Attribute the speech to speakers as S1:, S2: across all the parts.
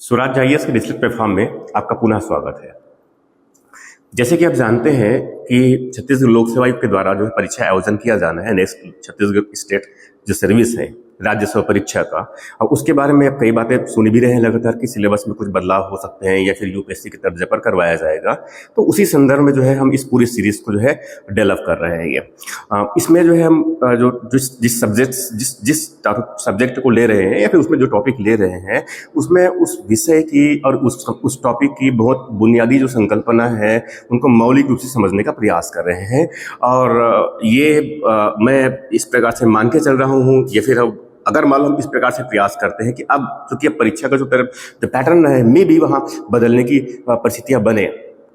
S1: Swaraj IAS के digital platform में आपका पुनः स्वागत है। जैसे कि आप जानते हैं कि छत्तीसगढ़ लोक सेवा आयोग के द्वारा जो है परीक्षा आयोजन किया जाना है नेक्स्ट छत्तीसगढ़ स्टेट जो सर्विस है राज्य सेवा परीक्षा का। और उसके बारे में अब कई बातें सुनी भी रहे हैं लगातार कि सिलेबस में कुछ बदलाव हो सकते हैं या फिर यूपीएससी के दर्जे पर करवाया जाएगा। तो उसी संदर्भ में जो है हम इस पूरी सीरीज को जो है डेवलप कर रहे हैं। ये इसमें जो है हम जो जिस सब्जेक्ट को ले रहे हैं या फिर उसमें जो टॉपिक ले रहे हैं उसमें उस विषय की और उस टॉपिक की बहुत बुनियादी जो संकल्पना है उनको मौलिक रूप से समझने का प्रयास कर रहे हैं। और ये मैं इस प्रकार से मान के चल रहा हूँ या फिर अगर मान लो हम इस प्रकार से प्रयास करते हैं कि अब चूंकि अब परीक्षा का जो पैटर्न है में भी वहाँ बदलने की परिस्थितियां बने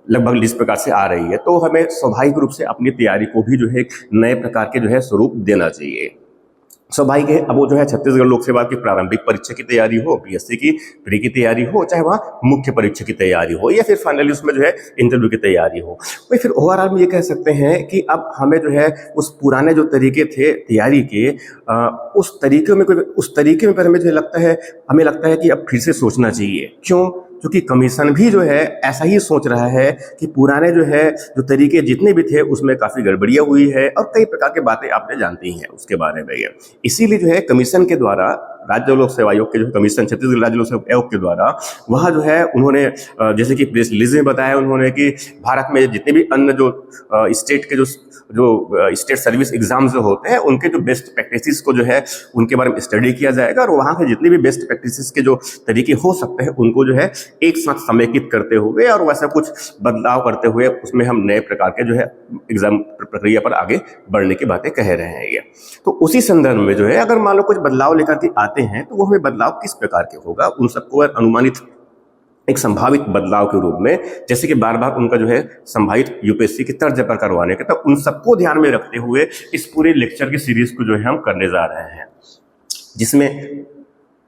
S1: लगभग इस प्रकार से आ रही है, तो हमें स्वाभाविक रूप से अपनी तैयारी को भी जो है एक नए प्रकार के जो है स्वरूप देना चाहिए। स्वाभाविक है अब वो जो है छत्तीसगढ़ लोक सेवा की प्रारंभिक परीक्षा की तैयारी हो, पीएससी की प्री की तैयारी हो, चाहे वहाँ मुख्य परीक्षा की तैयारी हो या फिर फाइनली उसमें जो है इंटरव्यू की तैयारी हो, वही फिर ओवरऑल में ये कह सकते हैं कि अब हमें जो है उस पुराने जो तरीके थे तैयारी के उस तरीके में पर हमें लगता है कि अब फिर से सोचना चाहिए। क्यों? क्योंकि कमीशन भी जो है ऐसा ही सोच रहा है कि पुराने जो तरीके जितने भी थे उसमें काफ़ी गड़बड़ियाँ हुई है और कई प्रकार की बातें आपने जानती हैं उसके बारे में। ये इसीलिए जो है कमीशन के द्वारा राज्य लोक सेवा आयोग के जो कमीशन छत्तीसगढ़ राज्य लोक सेवा आयोग के द्वारा वहाँ जो है उन्होंने जैसे कि प्रेस रिलीज में बताया उन्होंने कि भारत में जितने भी अन्य जो स्टेट के जो स्टेट सर्विस एग्जाम जो होते हैं उनके जो बेस्ट प्रैक्टिसेस को जो है उनके बारे में स्टडी किया जाएगा और वहाँ के जितने भी बेस्ट प्रैक्टिसेस के जो तरीके हो सकते हैं उनको जो है एक साथ समेकित करते हुए और वैसा कुछ बदलाव करते हुए उसमें हम नए प्रकार के जो है एग्जाम प्रक्रिया पर आगे बढ़ने की बातें कह रहे हैं। ये तो उसी संदर्भ में जो है अगर मान लो कुछ बदलाव लेकर के आते हैं तो वो हमें बदलाव किस प्रकार के होगा उन सबको अनुमानित एक संभावित बदलाव के रूप में, जैसे कि बार बार उनका जो है संभावित यूपीएससी की तर्ज पर करवाने के, तो उन सबको ध्यान में रखते हुए इस पूरे लेक्चर की सीरीज को जो है हम करने जा रहे हैं, जिसमें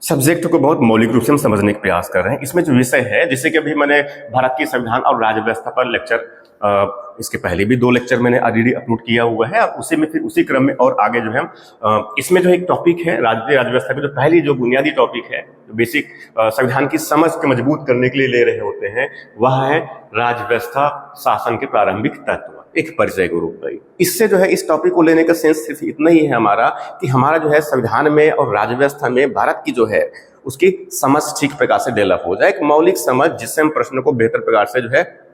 S1: सब्जेक्ट को बहुत मौलिक रूप से हम समझने का प्रयास कर रहे हैं। इसमें जो विषय है, जैसे कि अभी मैंने भारत की संविधान और राज्य व्यवस्था पर लेक्चर इसके पहले भी 2 लेक्चर मैंने ऑलरेडी अपलोड किया हुआ है। उसी में फिर उसी क्रम में और आगे जो है इसमें जो एक टॉपिक है राज्य व्यवस्था की, जो पहली जो बुनियादी टॉपिक है जो बेसिक संविधान की समझ को मजबूत करने के लिए ले रहे होते हैं, वह है राज्य व्यवस्था शासन के प्रारंभिक तत्व, एक परिचय के रूप में। इससे जो है इस टॉपिक को लेने का सेंस सिर्फ इतना ही है हमारा कि हमारा जो है संविधान में और राज्य व्यवस्था में भारत की जो है उसकी समझ ठीक प्रकार से डेवलप हो जाए, एक मौलिक समझ जिससे हम प्रश्न को बेहतर प्रकार से जो है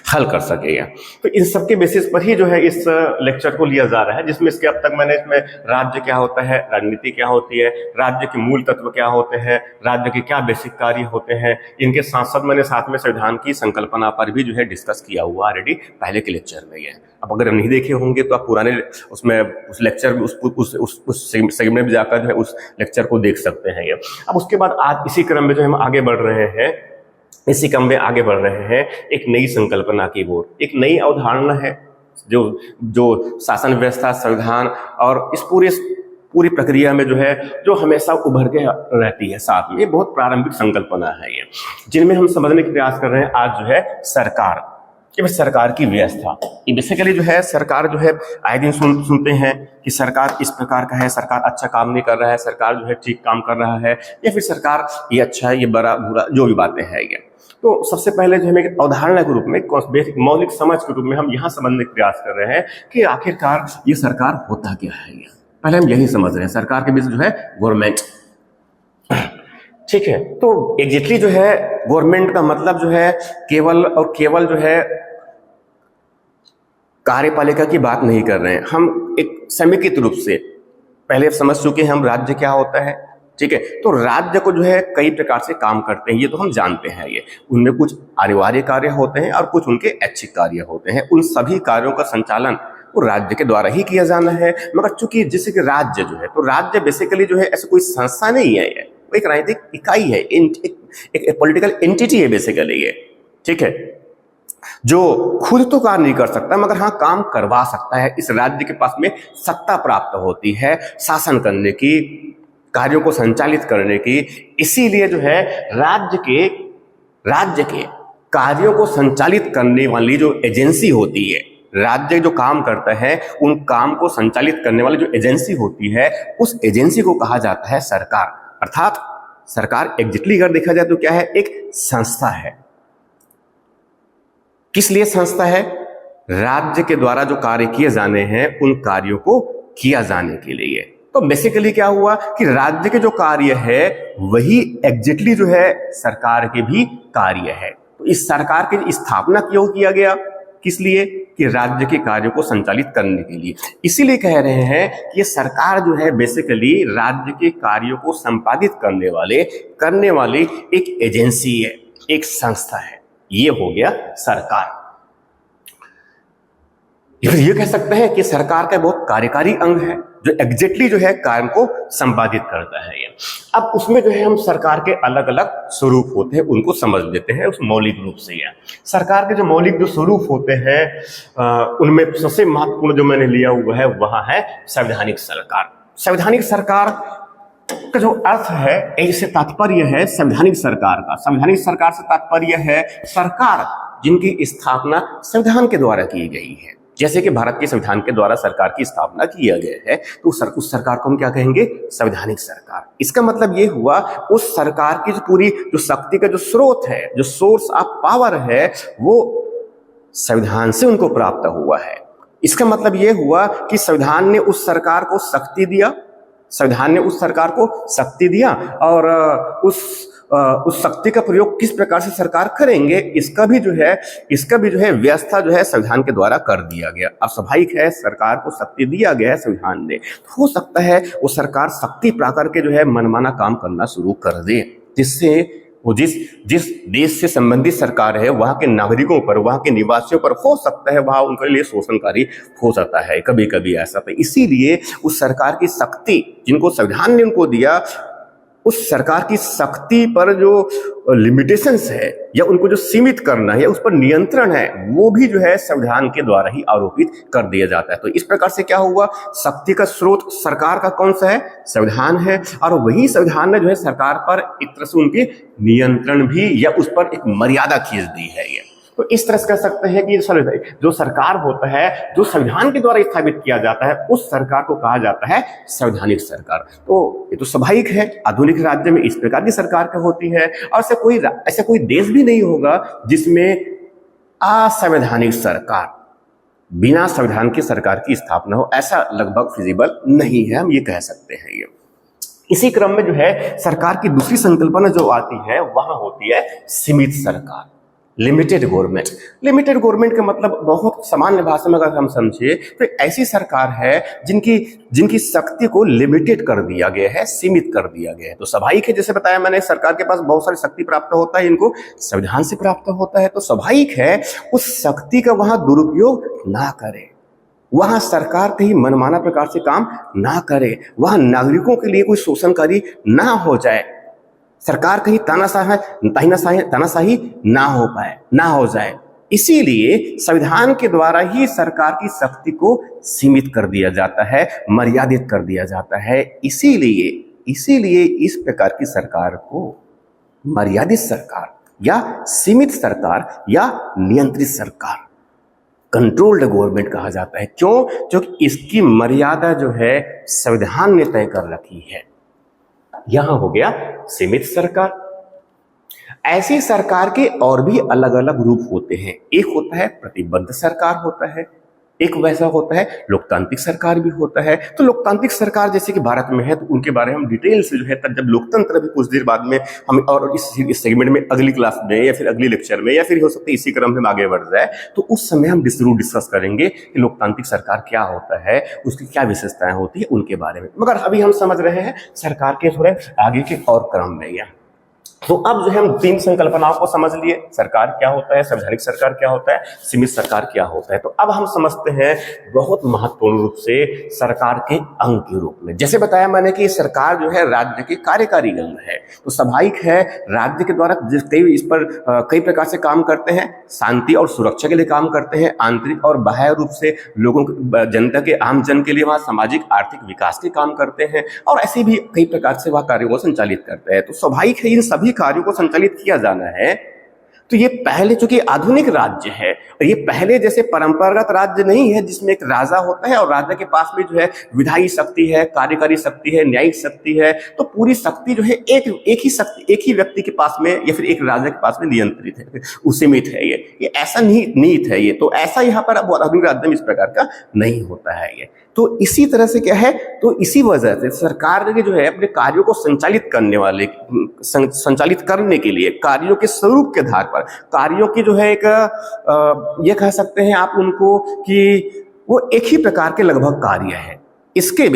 S1: हल कर सके। तो इन सब के बेसिस पर ही जो है इस लेक्चर को लिया जा रहा है, जिसमें इसके अब तक मैंने इसमें राज्य क्या होता है, राजनीति क्या होती है, राज्य के मूल तत्व क्या होते हैं, राज्य के क्या बेसिक कार्य होते हैं, इनके साथ साथ मैंने साथ में संविधान की संकल्पना पर भी जो है डिस्कस किया हुआ ऑलरेडी पहले के लेक्चर में। अब अगर नहीं देखे होंगे तो आप पुराने उसमें उस लेक्चर में उस सेगमेंट में जाकर जो है उस लेक्चर को देख सकते हैं। अब उसके बाद आज इसी क्रम में जो हम आगे बढ़ रहे हैं, इसी क्रम में आगे बढ़ रहे हैं एक नई संकल्पना की ओर, एक नई अवधारणा है जो शासन व्यवस्था, संविधान और इस पूरी प्रक्रिया में जो है जो हमेशा उभर के रहती है साथ में। ये बहुत प्रारंभिक संकल्पना है ये, जिनमें हम समझने का प्रयास कर रहे हैं आज जो है सरकार, कि सरकार की व्यवस्था। ये बेसिकली जो है सरकार जो है आए दिन सुनते हैं कि सरकार इस प्रकार का है, सरकार अच्छा काम नहीं कर रहा है, सरकार जो है ठीक काम कर रहा है, या फिर सरकार ये अच्छा है, ये बड़ा बुरा, जो भी बातें हैं ये। तो सबसे पहले जो हमें अवधारणा के रूप में, बेसिक मौलिक समझ के रूप में हम यहाँ समझने का प्रयास कर रहे हैं कि आखिरकार ये सरकार होता क्या है। ये पहले हम यही समझ रहे हैं, सरकार के बीच जो है गवर्नमेंट, ठीक है। तो एग्जैक्टली जो है गवर्नमेंट का मतलब जो है केवल जो है कार्यपालिका की बात नहीं कर रहे हैं हम, एक समेकित रूप से पहले समझ चुके हैं हम राज्य क्या होता है, ठीक है। तो राज्य को जो है कई प्रकार से काम करते हैं, ये तो हम जानते हैं। ये उनमें कुछ अनिवार्य कार्य होते हैं और कुछ उनके ऐच्छिक कार्य होते हैं। उन सभी कार्यों का संचालन वो राज्य के द्वारा ही किया जाना है। मगर चूंकि जैसे कि राज्य जो है, तो राज्य बेसिकली जो है ऐसा कोई संस्था नहीं है, ये एक राजनीतिक इकाई है, एक पॉलिटिकल एंटिटी है बेसिकली ये, ठीक है, जो खुद तो कार्य नहीं कर सकता मगर हाँ काम करवा सकता है। इस राज्य के पास में सत्ता प्राप्त होती है शासन करने की, कार्यों को संचालित करने की। इसीलिए जो है राज्य के कार्यों को संचालित करने वाली जो एजेंसी होती है, राज्य जो काम करता है उन काम को संचालित करने वाली जो एजेंसी होती है, उस एजेंसी को कहा जाता है सरकार, अर्थात सरकार एग्जैक्टली अगर देखा जाए तो क्या है, एक संस्था है। किस लिए संस्था है? राज्य के द्वारा जो कार्य किए जाने हैं उन कार्यों को किया जाने के लिए। तो बेसिकली क्या हुआ कि राज्य के जो कार्य है वही एग्जैक्टली जो है सरकार के भी कार्य है। तो इस सरकार की स्थापना क्यों किया गया? किस लिए? कि राज्य के कार्यों को संचालित करने के लिए। इसीलिए कह रहे हैं कि ये सरकार जो है बेसिकली राज्य के कार्यों को संपादित करने वाले एक एजेंसी है, एक संस्था है। ये हो गया सरकार। ये कह सकते हैं कि सरकार का बहुत कार्यकारी अंग है जो एग्जैक्टली जो है कार्य को संपादित करता है। ये अब उसमें जो है हम सरकार के अलग अलग स्वरूप होते हैं उनको समझ लेते हैं उस मौलिक रूप से। यह सरकार के जो मौलिक जो स्वरूप होते हैं उनमें सबसे महत्वपूर्ण जो मैंने लिया हुआ है वह है संवैधानिक सरकार। संवैधानिक सरकार का जो अर्थ है, इससे तात्पर्य है संवैधानिक सरकार का। संवैधानिक सरकार से तात्पर्य है सरकार जिनकी स्थापना संविधान के द्वारा की गई है। जैसे कि भारत के संविधान के द्वारा सरकार की स्थापना किया गया है तो उस सरकार को हम क्या कहेंगे? संवैधानिक सरकार। इसका मतलब ये हुआ उस सरकार की जो पूरी जो शक्ति का जो स्रोत है, जो सोर्स ऑफ पावर है, वो संविधान से उनको प्राप्त हुआ है। इसका मतलब ये हुआ कि संविधान ने उस सरकार को शक्ति दिया, संविधान ने उस सरकार को शक्ति दिया और उस शक्ति का प्रयोग किस प्रकार से सरकार करेंगे इसका भी जो है व्यवस्था जो है संविधान के द्वारा कर दिया गया। अब स्वाभाविक है सरकार को शक्ति दिया गया है संविधान ने, हो सकता है वो सरकार शक्ति प्राकर के जो है मनमाना काम करना शुरू कर दे, जिससे वो जिस देश से संबंधित सरकार है वहां के नागरिकों पर, वहां के निवासियों पर हो सकता है वहां उनके लिए शोषणकारी हो सकता है, कभी कभी ऐसा। तो इसीलिए उस सरकार की शक्ति जिनको संविधान ने उनको दिया, उस सरकार की शक्ति पर जो लिमिटेशंस है या उनको जो सीमित करना है या उस पर नियंत्रण है वो भी जो है संविधान के द्वारा ही आरोपित कर दिया जाता है। तो इस प्रकार से क्या हुआ, शक्ति का स्रोत सरकार का कौन सा है? संविधान है। और वही संविधान ने जो है सरकार पर एक तरह से उनके नियंत्रण भी या उस पर एक मर्यादा खींच दी है। ये तो इस तरह से कह सकते हैं कि जो सरकार होता है जो संविधान के द्वारा स्थापित किया जाता है उस सरकार को कहा जाता है संवैधानिक सरकार। तो ये तो स्वाभाविक है, आधुनिक राज्य में इस प्रकार की सरकार का होती है और ऐसा कोई देश भी नहीं होगा जिसमें असंवैधानिक सरकार, बिना संविधान की सरकार की स्थापना हो, ऐसा लगभग फिजिबल नहीं है, हम ये कह सकते हैं। ये इसी क्रम में जो है सरकार की दूसरी संकल्पना जो आती है वहां होती है सीमित सरकार, लिमिटेड गवर्नमेंट। लिमिटेड गवर्नमेंट का मतलब बहुत सामान्य भाषा में अगर हम समझे तो ऐसी सरकार है जिनकी शक्ति को लिमिटेड कर दिया गया है, सीमित कर दिया गया है। तो स्वाभाविक है, जैसे बताया मैंने, सरकार के पास बहुत सारी शक्ति प्राप्त होता है, इनको संविधान से प्राप्त होता है। तो स्वाभाविक है उस शक्ति का वहां दुरुपयोग ना करे, वहां सरकार कहीं मनमाना प्रकार से काम ना करे, वहां नागरिकों के लिए कोई शोषणकारी ना हो जाए, सरकार कहीं तानाशाही ना हो जाए। इसीलिए संविधान के द्वारा ही सरकार की शक्ति को सीमित कर दिया जाता है, मर्यादित कर दिया जाता है। इसीलिए इस प्रकार की सरकार को मर्यादित सरकार या सीमित सरकार या नियंत्रित सरकार, कंट्रोल्ड गवर्नमेंट कहा जाता है। क्यों? क्योंकि इसकी मर्यादा जो है संविधान ने तय कर रखी है। यहां हो गया सीमित सरकार। ऐसी सरकार के और भी अलग अलग रूप होते हैं। एक होता है प्रतिबद्ध सरकार होता है, एक वैसा होता है लोकतांत्रिक सरकार भी होता है। तो लोकतांत्रिक सरकार जैसे कि भारत में है तो उनके बारे में हम डिटेल से जो है जब लोकतंत्र भी कुछ देर बाद में हम और इस सेगमेंट में अगली क्लास में या फिर अगली लेक्चर में या फिर हो सकता है इसी क्रम में आगे बढ़ जाए तो उस समय हम जरूर डिस्कस करेंगे कि लोकतांत्रिक सरकार क्या होता है, उसकी क्या विशेषताएं होती है उनके बारे में। मगर अभी हम समझ रहे हैं सरकार के थोड़े आगे के और क्रम में। तो अब जो है हम तीन संकल्पनाओं को समझ लिए, सरकार क्या होता है, संवैधानिक सरकार क्या होता है, सीमित सरकार क्या होता है। तो अब हम समझते हैं बहुत महत्वपूर्ण रूप से सरकार के अंग के रूप में। जैसे बताया मैंने कि सरकार जो है राज्य के कार्यकारी अंग है। तो स्वाभाविक है राज्य के द्वारा इस पर कई प्रकार से काम करते हैं, शांति और सुरक्षा के लिए काम करते हैं, आंतरिक और बाह्य रूप से लोगों जनता के आम जन के लिए वहाँ सामाजिक आर्थिक विकास के काम करते हैं और ऐसे भी कई प्रकार से वह कार्यों को संचालित करते हैं। तो स्वाभाविक है इन सभी कार्यों को संचालित किया जाना है तो ये पहले चूंकि आधुनिक राज्य है और ये पहले जैसे परंपरागत राज्य नहीं है जिसमें एक राजा होता है और राजा के पास में जो है विधायी शक्ति है, कार्यकारी शक्ति है, न्यायिक शक्ति है, तो पूरी शक्ति जो है एक ही शक्ति एक ही व्यक्ति के पास में या फिर एक राजा के पास में नियंत्रित है, उसीमित है। ये ऐसा नीत है। ये तो ऐसा यहाँ पर अब आधुनिक राज्य में इस प्रकार का नहीं होता है। ये तो इसी तरह से क्या है, तो इसी वजह से सरकार ने जो है अपने कार्यों को संचालित करने के लिए कार्यों के स्वरूप के आधार पर कार्यों की जो है एक ये कह सकते हैं आप उनको कि वो एक ही प्रकार के लगभग कार्य है। इसके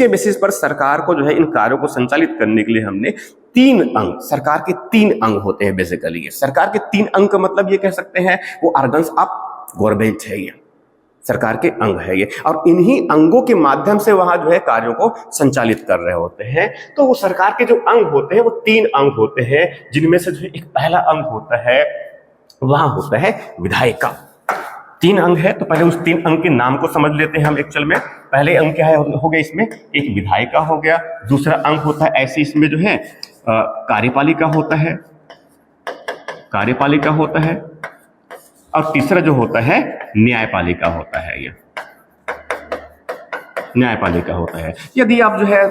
S1: बेसिस पर सरकार को जो है इन कार्यों को संचालित करने के लिए हमने सरकार के 3 अंग होते हैं। बेसिकली ये सरकार के 3 अंग का मतलब ये कह सकते हैं वो ऑर्गन्स ऑफ गवर्नमेंट है, ये सरकार के अंग है ये, और इन्हीं अंगों के माध्यम से वहां जो है कार्यों को संचालित कर रहे होते हैं। तो वो सरकार के जो अंग होते हैं वो 3 अंग होते हैं, जिनमें से जो है एक पहला अंग होता है वहां होता है विधायिका। 3 अंग है, तो पहले उस 3 अंग के नाम को समझ लेते हैं हम एक्चुअल में। पहले अंग क्या है हो गया, इसमें एक विधायिका हो गया। दूसरा अंग होता है ऐसे इसमें जो है कार्यपालिका होता है, और तीसरा जो होता है न्यायपालिका होता है। ये न्यायपालिका होता है। यदि आप जो है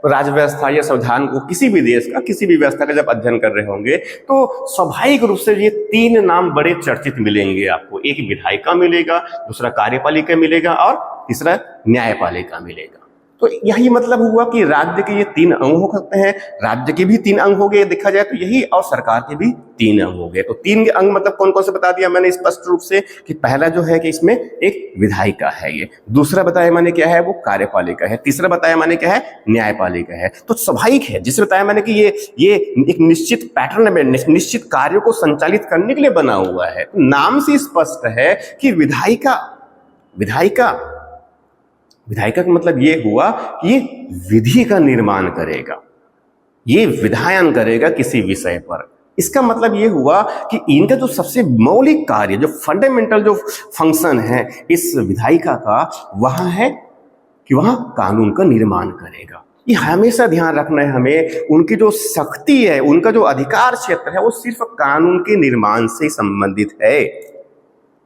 S1: राज्य व्यवस्था या संविधान को किसी भी देश का किसी भी व्यवस्था का जब अध्ययन कर रहे होंगे तो स्वाभाविक रूप से ये 3 नाम बड़े चर्चित मिलेंगे आपको। एक विधायिका मिलेगा, दूसरा कार्यपालिका मिलेगा और तीसरा न्यायपालिका मिलेगा। तो यही मतलब हुआ कि राज्य के ये 3 अंग हो सकते हैं, राज्य के भी 3 अंग हो गए देखा जाए तो यही, और सरकार के भी 3 अंग हो गए। तो 3 अंग मतलब कौन कौन से बता दिया मैंने स्पष्ट रूप से कि पहला जो है कि इसमें एक विधायिका है, ये दूसरा बताया मैंने क्या है वो कार्यपालिका है, तीसरा बताया मैंने क्या है न्यायपालिका है। तो स्वाभाविक है जिसे बताया मैंने कि ये एक निश्चित पैटर्न में निश्चित कार्यों को संचालित करने के लिए बना हुआ है। नाम से स्पष्ट है कि विधायिका का मतलब ये हुआ कि ये विधि का निर्माण करेगा, ये विधायन करेगा किसी विषय पर। इसका मतलब ये हुआ कि इनका जो सबसे मौलिक कार्य, जो फंडामेंटल जो फंक्शन है इस विधायिका का, वहां है कि वहां कानून का निर्माण करेगा। ये हमेशा ध्यान रखना है हमें। उनकी जो शक्ति है, उनका जो अधिकार क्षेत्र है वो सिर्फ कानून के निर्माण से संबंधित है।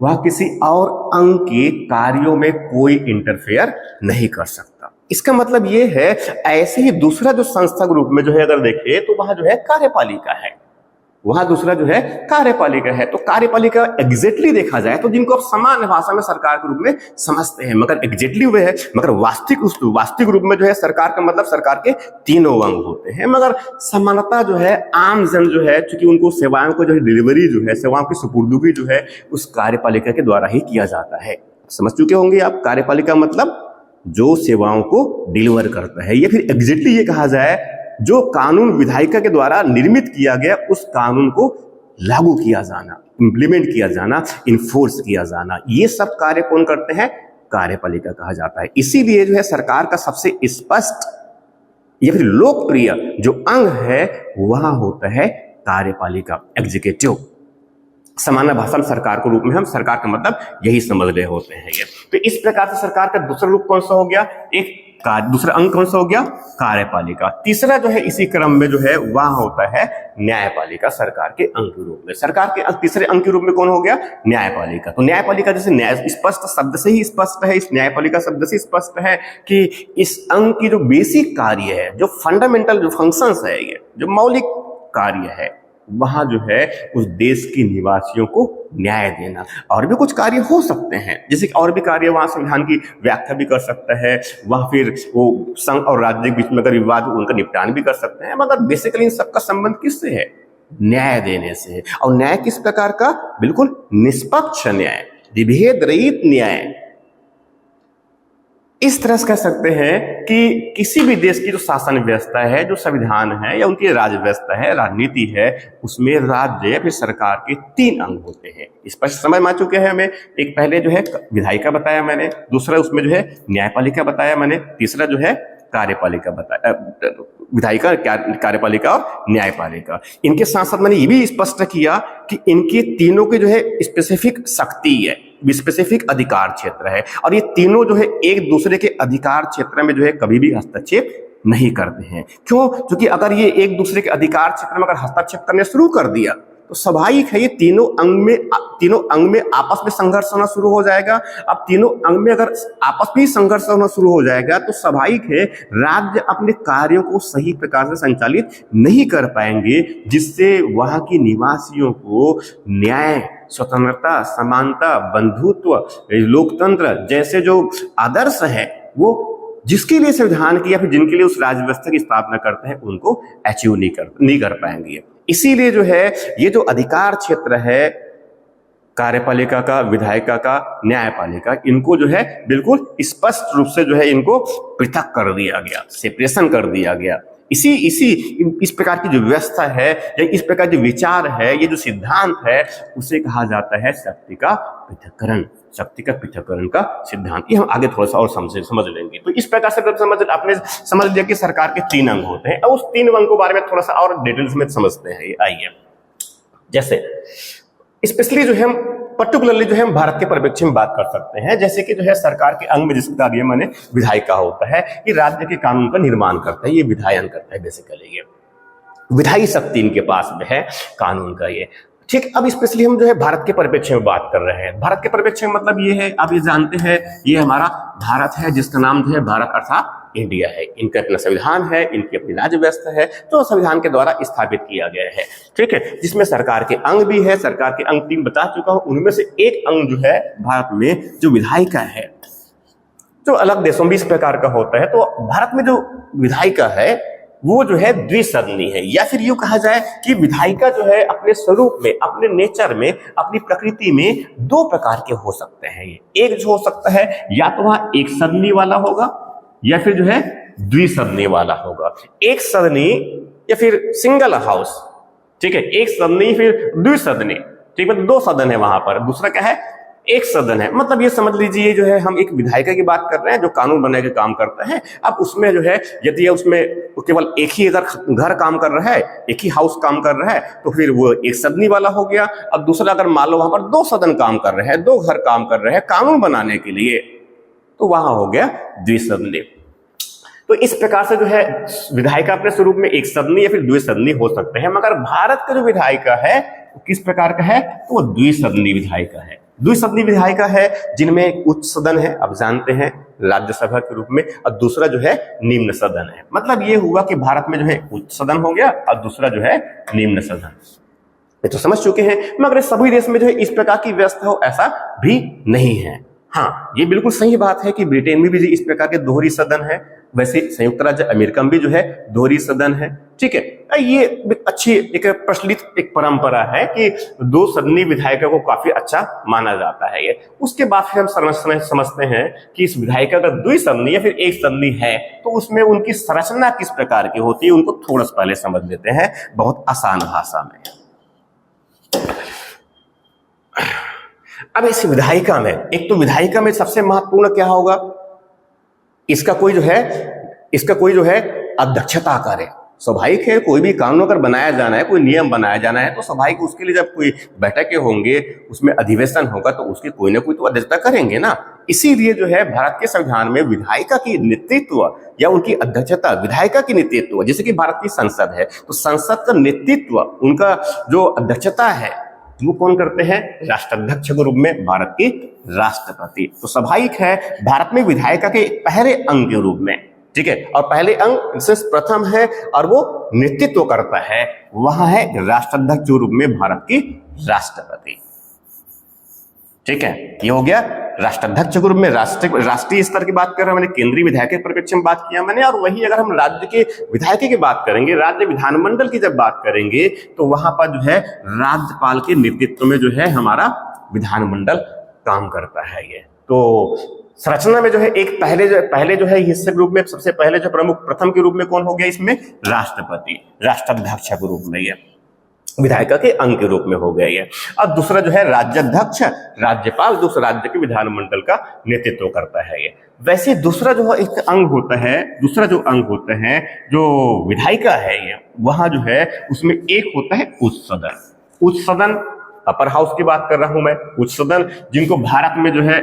S1: वह किसी और अंग के कार्यों में कोई इंटरफेयर नहीं कर सकता। इसका मतलब ये है, ऐसे ही दूसरा जो संस्था रूप में जो है अगर देखें तो वहां जो है कार्यपालिका है, वहां दूसरा जो है कार्यपालिका है। तो कार्यपालिका एग्जैक्टली देखा जाए तो जिनको आप सामान्य भाषा में सरकार के रूप में समझते हैं, मगर एग्जैक्टली वे है, मगर वास्तविक रूप में जो है सरकार का मतलब सरकार के 3 अंग होते हैं। मगर समानता जो है आम जन जो है, चूंकि उनको सेवाओं को जो है डिलीवरी जो है, सेवाओं की सुपुर्दगी जो है उस कार्यपालिका के द्वारा ही किया जाता है। समझ चुके होंगे आप, कार्यपालिका मतलब जो सेवाओं को डिलीवर करता है। या फिर एग्जैक्टली ये कहा जाए जो कानून विधायिका के द्वारा निर्मित किया गया उस कानून को लागू किया जाना, इंप्लीमेंट किया जाना, इन्फोर्स किया जाना, ये सब कार्य कौन करते हैं, कार्यपालिका कहा जाता है। इसीलिए जो है सरकार का सबसे स्पष्ट या फिर लोकप्रिय जो अंग है वहां होता है कार्यपालिका, एग्जीक्यूटिव। सामान्य भाषा में सरकार के रूप में हम सरकार का मतलब यही समझ रहे होते हैं। ये तो इस प्रकार से सरकार का दूसरा रूप कौन सा हो गया, दूसरा अंग कौन सा हो गया, कार्यपालिका। तीसरा जो है इसी क्रम में जो है वह होता है न्यायपालिका, सरकार के अंग के रूप में। सरकार के तीसरे अंग के रूप में कौन हो गया, न्यायपालिका। तो न्यायपालिका जैसे न्याय स्पष्ट शब्द से ही स्पष्ट है, इस न्यायपालिका शब्द से स्पष्ट है कि इस अंग की जो बेसिक कार्य है, जो फंडामेंटल जो फंक्शंस है, ये जो मौलिक कार्य है, वहां जो है उस देश के निवासियों को न्याय देना। और भी कुछ कार्य हो सकते हैं, जैसे कि और भी कार्य वहां संविधान की व्याख्या भी कर सकता है, वहां फिर वो संघ और राज्य के बीच में अगर विवाद हो उनका निपटान भी कर सकते हैं। मगर बेसिकली इन सबका संबंध किससे है, न्याय देने से है। और न्याय किस प्रकार का, बिल्कुल निष्पक्ष न्याय, विभेद रहित न्याय। इस तरह से कह सकते हैं कि किसी भी देश की जो शासन व्यवस्था है, जो संविधान है या उनकी राज्य व्यवस्था है, राजनीति है, उसमें राज्य या फिर सरकार के 3 अंग होते हैं। स्पष्ट समझ में आ चुके हैं हमें। एक पहले जो है विधायिका बताया मैंने, दूसरा उसमें जो है न्यायपालिका बताया मैंने, तीसरा जो है कार्यपालिका बताया, विधायिका, कार्यपालिका और न्यायपालिका। इनके साथ साथ मैंने ये भी स्पष्ट किया कि इनके तीनों के जो है स्पेसिफिक शक्ति है, स्पेसिफिक अधिकार क्षेत्र है, और ये तीनों जो है एक दूसरे के अधिकार क्षेत्र में जो है कभी भी हस्तक्षेप नहीं करते हैं। क्यों? क्योंकि अगर ये एक दूसरे के अधिकार क्षेत्र में अगर हस्तक्षेप करने शुरू कर दिया तो स्वाभाविक है ये तीनों अंग में आपस में संघर्ष होना शुरू हो जाएगा। अब तीनों अंग में अगर आपस में ही संघर्ष होना शुरू हो जाएगा तो स्वाभाविक है राज्य अपने कार्यों को सही प्रकार से संचालित नहीं कर पाएंगे, जिससे वहां के निवासियों को न्याय, स्वतंत्रता, समानता, बंधुत्व, लोकतंत्र जैसे जो आदर्श है वो जिसके लिए संविधान की या फिर जिनके लिए उस राज्य व्यवस्था की स्थापना करते हैं उनको अचीव नहीं कर पाएंगे। इसीलिए जो है ये जो अधिकार क्षेत्र है कार्यपालिका का, विधायिका का, न्यायपालिका, इनको जो है बिल्कुल स्पष्ट रूप से जो है इनको पृथक कर दिया गया, सेपरेशन कर दिया गया। इस प्रकार की जो व्यवस्था है या इस प्रकार जो विचार है, ये जो सिद्धांत है, उसे कहा जाता है शक्ति का पृथक्करण का सिद्धांत। ये हम आगे थोड़ा सा और समझ लेंगे। तो इस प्रकार से आपने समझ लिया कि सरकार के 3 अंग होते हैं। अब उस 3 अंग के बारे में थोड़ा सा और डिटेल्स में समझते हैं। आइए, जैसे स्पेशली जो है हम पर्टिकुलरली जो है हम भारत के परिप्रेक्ष्य में बात कर सकते हैं। जैसे कि जो है सरकार के अंग में जिस बता दिया मैंने, विधायिका होता है, ये राज्य के कानून का निर्माण करता है, ये विधायन करता है बेसिकली। ये विधायी शक्ति इनके पास में है कानून का ये। ठीक, अब स्पेशली हम जो है भारत के परिप्रेक्ष्य में बात कर रहे हैं। भारत के परिप्रेक्ष्य में मतलब ये है, आप ये जानते हैं, ये हमारा भारत है जिसका नाम जो है भारत अर्थात इंडिया है। इनका अपना संविधान है, इनकी अपनी राज्य व्यवस्था है जो संविधान के द्वारा स्थापित किया गया है। ठीक है, जिसमें सरकार के अंग भी है। सरकार के अंग 3 बता चुका हूं, उनमें से एक अंग जो है भारत में जो विधायिका है, जो अलग देशों में इस प्रकार का होता है। तो भारत में जो विधायिका है वो जो है द्विसदनी है, या फिर यूं कहा जाए कि विधायिका जो है अपने स्वरूप में, अपने नेचर में, अपनी प्रकृति में 2 प्रकार के हो सकते हैं। ये एक जो हो सकता है या तो वह एक सदनी वाला होगा या फिर जो है द्विसदनी वाला होगा। एक सदनी या फिर सिंगल हाउस, ठीक है, एक सदनी फिर द्विसदनी, ठीक है, 2 सदन है वहां पर। दूसरा क्या है, एक सदन है। मतलब ये समझ लीजिए जो है हम एक विधायिका की बात कर रहे हैं जो कानून बनाने के काम करता है। अब उसमें जो है यदि उसमें केवल एक ही अगर घर काम कर रहा है, एक ही हाउस काम कर रहा है, तो फिर वो एक सदनी वाला हो गया। अब दूसरा अगर मान लो वहां पर 2 सदन काम कर रहे हैं, 2 घर काम कर रहे हैं कानून बनाने के लिए, तो वहां हो गया द्विसदनी। तो इस प्रकार से जो है विधायिका अपने स्वरूप में एक सदनी या फिर द्विसदनी हो सकते हैं। मगर भारत का जो विधायिका है वो किस प्रकार का है, तो वो द्विसदनी विधायिका है। द्विसदनी विधायिका है जिनमें उच्च सदन है, आप जानते हैं, राज्यसभा के रूप में, और दूसरा जो है निम्न सदन है। मतलब ये हुआ कि भारत में जो है उच्च सदन हो गया और दूसरा जो है निम्न सदन। ये तो समझ चुके हैं। मगर सभी देश में जो है इस प्रकार की व्यवस्था हो ऐसा भी नहीं है। हाँ, ये बिल्कुल सही बात है कि ब्रिटेन में भी इस प्रकार के दोहरी सदन है। वैसे संयुक्त राज्य अमेरिका में भी जो है दोहरी सदन है। ठीक है, ये अच्छी एक प्रचलित एक परंपरा है कि 2 सदनी विधायिका को काफी अच्छा माना जाता है। ये उसके बाद फिर हम समझते हैं कि इस विधायिका का द्विसदनी या फिर एक सदनी है तो उसमें उनकी संरचना किस प्रकार की होती है, उनको थोड़ा सा पहले समझ लेते हैं बहुत आसान भाषा में। अब इस विधायिका में, एक तो विधायिका में सबसे महत्वपूर्ण क्या होगा, इसका कोई जो है अध्यक्षता करे। स्वाभाविक है, कोई भी कानून अगर बनाया जाना है, कोई नियम बनाया जाना है, तो स्वाभाविक उसके लिए जब कोई बैठकें होंगे, उसमें अधिवेशन होगा, तो उसकी कोई ना कोई तो अध्यक्षता करेंगे ना। इसीलिए जो है भारत के संविधान में विधायिका की नेतृत्व या उनकी अध्यक्षता, विधायिका की नेतृत्व, जैसे कि भारत की संसद है तो संसद का नेतृत्व, उनका जो अध्यक्षता है वो कौन करते हैं, राष्ट्राध्यक्ष के रूप में भारत के राष्ट्रपति। तो स्वाभाविक है भारत में विधायिका के पहले अंग के रूप में, ठीक है, और पहले अंग से प्रथम है और वो नेतृत्व करता है, वहां है राष्ट्राध्यक्ष के रूप में भारत की राष्ट्रपति। ठीक है, ये हो गया राष्ट्राध्यक्ष के रूप में। राष्ट्रीय स्तर की बात कर रहे हैं मैंने, केंद्रीय विधायक के परिप्रेक्ष्य में बात किया मैंने। और वही अगर हम राज्य के विधायक की बात करेंगे, राज्य विधानमंडल की जब बात करेंगे, तो वहां पर जो है राज्यपाल के नेतृत्व में जो है हमारा विधानमंडल काम करता है। ये तो संरचना में जो है एक पहले जो है हिस्से के रूप में सबसे पहले जो प्रथम के रूप में कौन हो गया इसमें, राष्ट्रपति, राष्ट्राध्यक्ष के रूप में, ये विधायिका के अंग के रूप में हो गया ये। और दूसरा जो है राज्याध्यक्ष, राज्यपाल, जो उस राज्य के विधानमंडल का नेतृत्व करता है ये। वैसे दूसरा जो एक अंग होता है, जो विधायिका है ये, वहां जो है उसमें एक होता है उच्च सदन। उच्च सदन, अपर हाउस की बात कर रहा हूं मैं, उच्च सदन जिनको भारत में जो है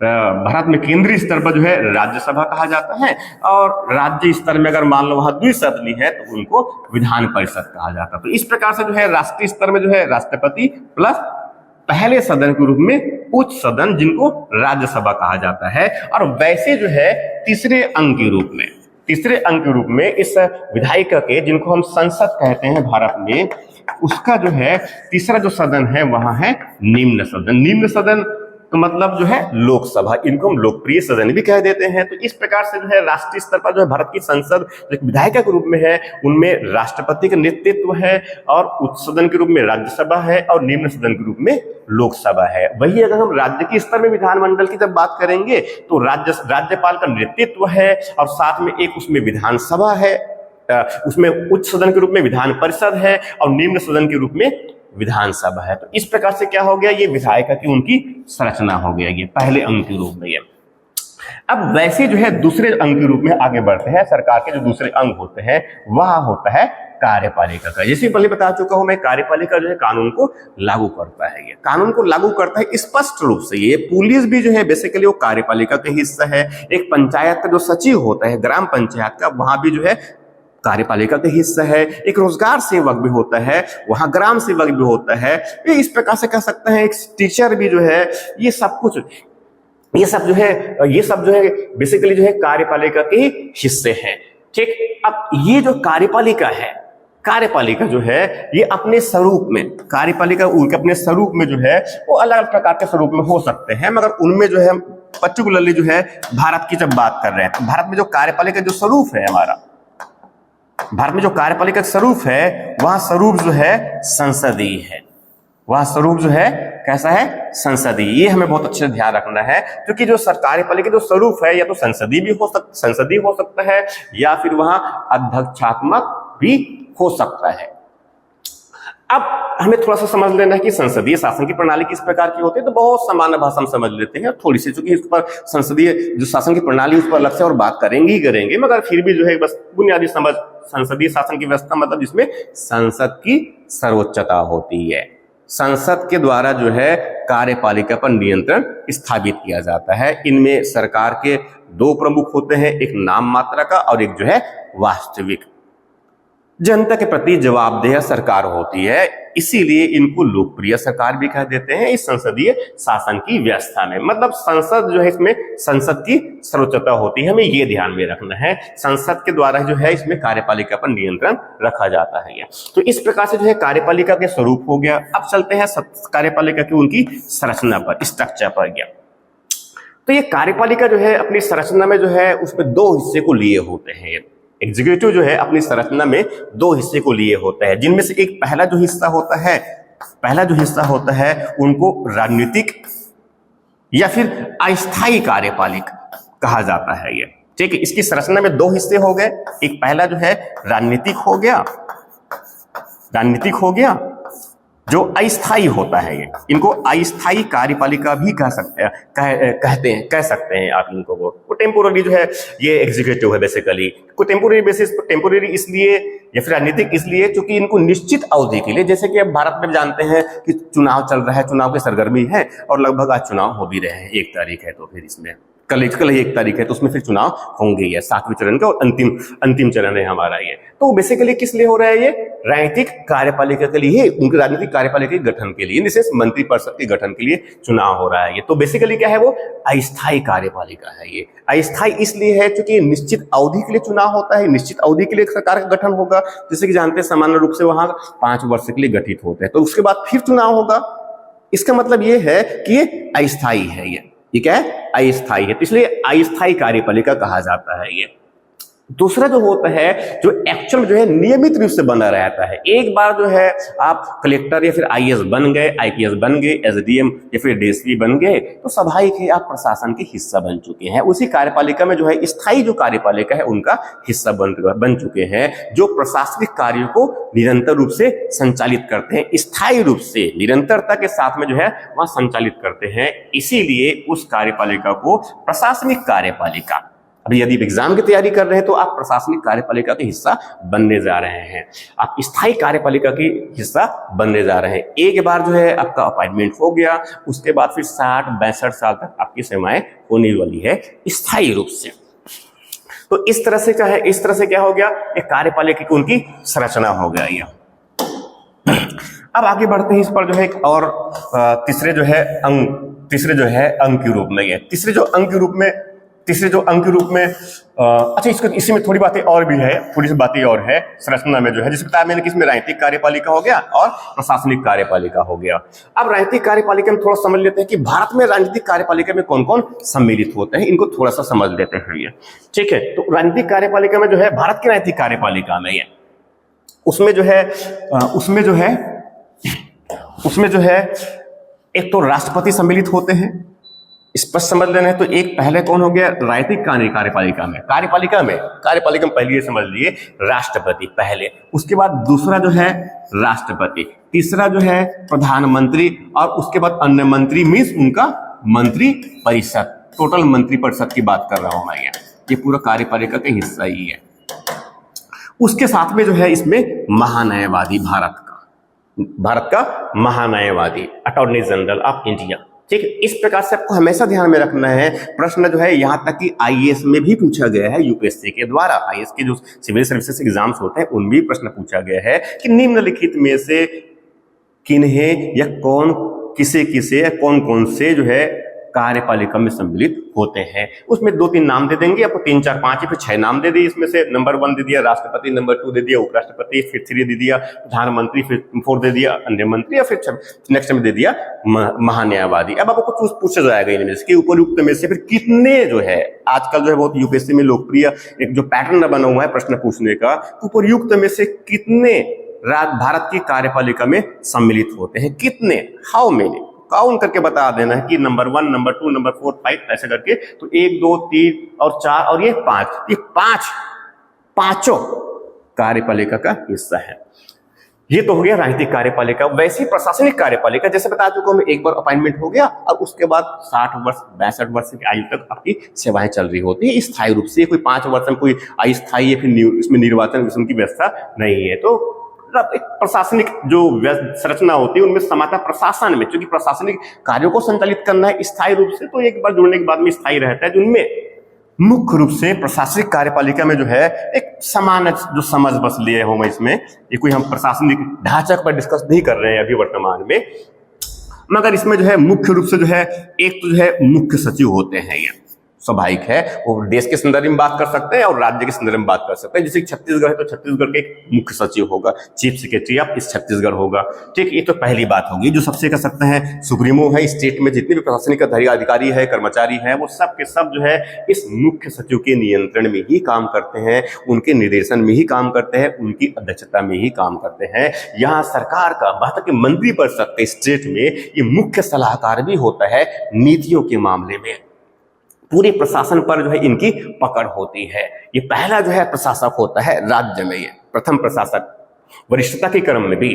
S1: भारत में केंद्रीय स्तर पर जो है राज्यसभा कहा जाता है, और राज्य स्तर में अगर मान लो वहां द्विसदनी है तो उनको विधान परिषद कहा जाता है। तो इस प्रकार से जो है राष्ट्रीय स्तर में जो है राष्ट्रपति प्लस पहले सदन के रूप में उच्च सदन जिनको राज्यसभा कहा जाता है, और वैसे जो है तीसरे अंग के रूप में इस विधायिका के, जिनको हम संसद कहते हैं भारत में, उसका जो है तीसरा जो सदन है वहां है निम्न सदन। निम्न सदन तो मतलब जो है लोकसभा, इनको हम लोकप्रिय सदन भी कह देते हैं। तो इस प्रकार से जो है राष्ट्रीय स्तर पर जो है भारत की संसद जो विधायिका के रूप में है, उनमें राष्ट्रपति का नेतृत्व है, और उच्च सदन के रूप में राज्यसभा है, और निम्न सदन के रूप में लोकसभा है। वही अगर हम राज्य के स्तर में विधानमंडल की जब बात करेंगे तो राज्यपाल का नेतृत्व है, और साथ में एक उसमें विधानसभा है, उसमें उच्च सदन के रूप में विधान परिषद है, और निम्न सदन के रूप में विधानसभा है। तो इस प्रकार से क्या हो गया, ये विधायिका की उनकी संरचना हो गया, ये पहले अंग के रूप में। ये अब वैसे जो है दूसरे अंग के रूप में आगे बढ़ते हैं। सरकार के जो दूसरे अंग होते हैं वह होता है कार्यपालिका का। जैसे पहले बता चुका हूं मैं, कार्यपालिका जो है कानून को लागू करता है। ये कानून को लागू करता है स्पष्ट रूप से। ये पुलिस भी जो है बेसिकली वो कार्यपालिका का हिस्सा है। एक पंचायत का जो सचिव होता है, ग्राम पंचायत का, वहां भी जो है कार्यपालिका का हिस्सा है। एक रोजगार सेवक भी होता है, वहां ग्राम सेवक भी होता है। इस प्रकार से कह सकते हैं एक टीचर भी जो है, ये सब जो है बेसिकली जो है कार्यपालिका के हिस्से हैं। ठीक, अब ये जो कार्यपालिका जो है ये अपने स्वरूप में, कार्यपालिका उनके अपने स्वरूप में जो है वो अलग अलग प्रकार के स्वरूप में हो सकते हैं, मगर उनमें जो है पर्टिकुलरली जो है भारत की जब बात कर रहे हैं तो भारत में जो कार्यपालिका जो स्वरूप है हमारा, भारत में जो कार्यपालिका स्वरूप है वह स्वरूप जो है संसदीय है। वह स्वरूप जो है कैसा है, संसदीय। ये हमें बहुत अच्छे से ध्यान रखना है, क्योंकि जो कार्यपालिका जो स्वरूप है या तो संसदीय हो सकता है, या फिर वहां अध्यक्षात्मक भी हो सकता है। अब हमें थोड़ा सा समझ लेना है कि संसदीय शासन की प्रणाली किस प्रकार की होती है। तो बहुत सामान्य भाषा में समझ लेते हैं थोड़ी सी, चूंकि इस पर संसदीय जो शासन की प्रणाली उस पर अलग से और बात करेंगे, मगर फिर भी जो है बस बुनियादी समझ, संसदीय शासन की व्यवस्था मतलब जिसमें संसद की सर्वोच्चता होती है। संसद के द्वारा जो है कार्यपालिका पर नियंत्रण स्थापित किया जाता है। इनमें सरकार के दो प्रमुख होते हैं, एक नाम मात्रा का और एक जो है वास्तविक। जनता के प्रति जवाबदेह सरकार होती है, इसीलिए इनको लोकप्रिय सरकार भी कह देते हैं इस संसदीय शासन की व्यवस्था में। मतलब संसद जो है इसमें संसद की सर्वोच्चता होती है, हमें ये ध्यान में रखना है। संसद के द्वारा जो है इसमें कार्यपालिका पर नियंत्रण रखा जाता है। तो इस प्रकार से जो है कार्यपालिका के स्वरूप हो गया। अब चलते हैं कार्यपालिका की उनकी संरचना पर, स्ट्रक्चर पर गया। तो ये कार्यपालिका जो है अपनी संरचना में जो है उसमें दो हिस्से को लिए होते हैं। एग्जीक्यूटिव जो है अपनी संरचना में दो हिस्से को लिए होता है, जिनमें से एक पहला जो हिस्सा होता है उनको राजनीतिक या फिर अस्थायी कार्यपालिक कहा जाता है। ये ठीक है, इसकी संरचना में दो हिस्से हो गए। एक पहला जो है राजनीतिक जो अस्थायी होता है। ये इनको अस्थायी कार्यपालिका भी कह सकते हैं आप इनको। वो टेम्पोररी जो है ये एग्जीक्यूटिव है बेसिकली। को टेम्पोररी बेसिस पर, टेम्पोररी इसलिए या फिर राजनीतिक इसलिए क्योंकि इनको निश्चित अवधि के लिए, जैसे कि अब भारत में जानते हैं कि चुनाव चल रहा है, चुनाव की सरगर्मी है और लगभग आज चुनाव हो भी रहे हैं। 1 तारीख है तो फिर इसमें कल 1 तारीख है तो उसमें फिर चुनाव होंगे। ये 7वें चरण का और अंतिम चरण है हमारा ये। तो बेसिकली किस लिए हो रहा है ये? राजनीतिक कार्यपालिका के लिए, उनकी राजनीतिक कार्यपालिका के गठन के लिए, विशेष मंत्रिपरिषद के गठन के लिए चुनाव हो रहा है ये। तो बेसिकली क्या है, वो अस्थायी कार्यपालिका है। ये अस्थायी इसलिए है क्योंकि निश्चित अवधि के लिए चुनाव होता है, निश्चित अवधि के लिए सरकार का गठन होगा। जैसे कि जानते हैं सामान्य रूप से वहां 5 वर्ष के लिए गठित होते हैं, तो उसके बाद फिर चुनाव होगा। इसका मतलब ये है कि ये अस्थायी है। ये क्या है? अस्थायी है, तो इसलिए अस्थायी कार्यपालिका कहा जाता है ये। दूसरा जो होता है जो एक्चुअल जो है नियमित रूप से बना रहता है। एक बार जो है आप कलेक्टर या फिर आईएएस बन गए, आईपीएस बन गए, एसडीएम या फिर डीएसपी बन गए, तो स्वाभाविक है आप प्रशासन के हिस्सा बन चुके हैं। उसी कार्यपालिका में जो है स्थायी जो कार्यपालिका है उनका हिस्सा बन चुके हैं, जो प्रशासनिक कार्यों को निरंतर रूप से संचालित करते हैं, स्थायी रूप से निरंतरता के साथ में जो है वह संचालित करते हैं। इसीलिए उस कार्यपालिका को प्रशासनिक कार्यपालिका अभी यदि एग्जाम की तैयारी कर रहे हैं तो आप प्रशासनिक कार्यपालिका के हिस्सा बनने जा रहे हैं, आप स्थायी कार्यपालिका के हिस्सा बनने जा रहे हैं। एक बार जो है आपका अपॉइंटमेंट हो गया, उसके बाद फिर 60-62 साल तक आपकी सेवाएं होने वाली है स्थायी रूप से। तो इस तरह से क्या हो गया, एक कार्यपालिका की उनकी संरचना हो गया ये। अब आगे बढ़ते हैं, इस पर जो है एक और तीसरे जो है अंक के रूप में ये तीसरे जो अंक के रूप में अच्छा, इसी में थोड़ी बातें और भी है, थोड़ी सी बातें और है संरचना में जो है, जिसके बताया मैंने कि इसमें राजनीतिक कार्यपालिका हो गया और प्रशासनिक कार्यपालिका हो गया। अब राजनीतिक कार्यपालिका में थोड़ा समझ लेते हैं कि भारत में राजनीतिक कार्यपालिका में कौन कौन सम्मिलित होते हैं, इनको थोड़ा सा समझ लेते हैं ये। ठीक है, तो राजनीतिक कार्यपालिका में जो है, भारत की राजनीतिक कार्यपालिका में ये उसमें जो है एक तो राष्ट्रपति सम्मिलित होते हैं, स्पष्ट समझ लेना है। तो एक पहले कौन हो गया, राजनीतिक कार्यपालिका में पहले ये समझ लिए राष्ट्रपति पहले, उसके बाद दूसरा जो है राष्ट्रपति, तीसरा जो है प्रधानमंत्री, और उसके बाद अन्य मंत्री मीन्स उनका मंत्री परिषद, टोटल मंत्री परिषद की बात कर रहा हूं मैं, ये पूरा कार्यपालिका का हिस्सा ही है। उसके साथ में जो है इसमें महान्यायवादी, भारत का महान्यायवादी, अटॉर्नी जनरल ऑफ इंडिया। ठीक है, इस प्रकार से आपको हमेशा ध्यान में रखना है। प्रश्न जो है यहाँ तक कि आईएएस में भी पूछा गया है, यूपीएससी के द्वारा, आईएएस के जो सिविल सर्विसेज एग्जाम्स होते हैं उनमें भी प्रश्न पूछा गया है कि निम्नलिखित में से किन्हें या कौन कौन से जो है कार्यपालिका में सम्मिलित होते हैं। उसमें 2-3 नाम दे देंगे आपको, 3, 4, 5 या फिर 6 नाम दे दिए। इसमें से नंबर 1 दे दिया राष्ट्रपति, नंबर 2 दे दिया उपराष्ट्रपति, फिर 3 दे दिया प्रधानमंत्री, फिर 4 दे दिया अन्य मंत्री, या फिर नेक्स्ट में दे दिया महान्यायवादी। अब आपको पूछा जाएगा इनमें से उपयुक्त में से फिर कितने जो है, आजकल जो है बहुत यूपीएससी में लोकप्रिय एक जो पैटर्न बना हुआ है प्रश्न पूछने का, उपयुक्त में से कितने भारत की कार्यपालिका में सम्मिलित होते हैं, कितने, हाउ मेनी, काउंट करके बता देना है कि नंबर 1, नंबर 2, नंबर 4, 5 ऐसे करके। तो 1, 2, 3 और 4 और ये 5, ये पांचों कार्यपालिका का हिस्सा है। ये तो हो गया राजनीतिक कार्यपालिका। वैसे ही प्रशासनिक कार्यपालिका, जैसे बता चुका हूं, एक बार अपॉइंटमेंट हो गया और उसके बाद 60 वर्ष 62 वर्ष की आयु तक आपकी सेवाएं चल रही होती है स्थायी रूप से। कोई 5 वर्ष में कोई अस्थायी या फिर इसमें निर्वाचन की व्यवस्था नहीं है। तो एक प्रशासनिक जो संरचना होती है उनमें समाता प्रशासन में, क्योंकि प्रशासनिक कार्यों को संचालित करना है स्थायी रूप से, तो एक बार जुड़ने के बाद में स्थायी रहता है। जिनमें मुख्य रूप से प्रशासनिक कार्यपालिका में जो है एक समान जो समझ बस लिए हो मैं इसमें, ये कोई हम प्रशासनिक ढांचा पर डिस्कस नहीं कर रहे हैं अभी वर्तमान में, मगर इसमें जो है मुख्य रूप से जो है एक तो जो है मुख्य सचिव होते हैं, ये स्वाभाविक है, वो देश के संदर्भ में बात कर सकते हैं और राज्य के संदर्भ में बात कर सकते हैं। जैसे छत्तीसगढ़ है तो छत्तीसगढ़ के एक मुख्य सचिव होगा, चीफ सेक्रेटरी ऑफ इस छत्तीसगढ़ होगा। ठीक, ये तो पहली बात होगी। जो सबसे कह सकते हैं सुप्रीमो है स्टेट में, जितने भी प्रशासनिक अधिकारी है, कर्मचारी है, वो सब के सब जो है इस मुख्य सचिव के नियंत्रण में ही काम करते हैं, उनके निर्देशन में ही काम करते हैं, उनकी अध्यक्षता में ही काम करते हैं। यहाँ सरकार का भारत के मंत्री परिषद के स्टेट में ये मुख्य सलाहकार भी होता है नीतियों के मामले में। पूरे प्रशासन पर जो है इनकी पकड़ होती है। ये पहला जो है प्रशासक होता है राज्य में, ये प्रथम प्रशासक वरिष्ठता के क्रम में भी।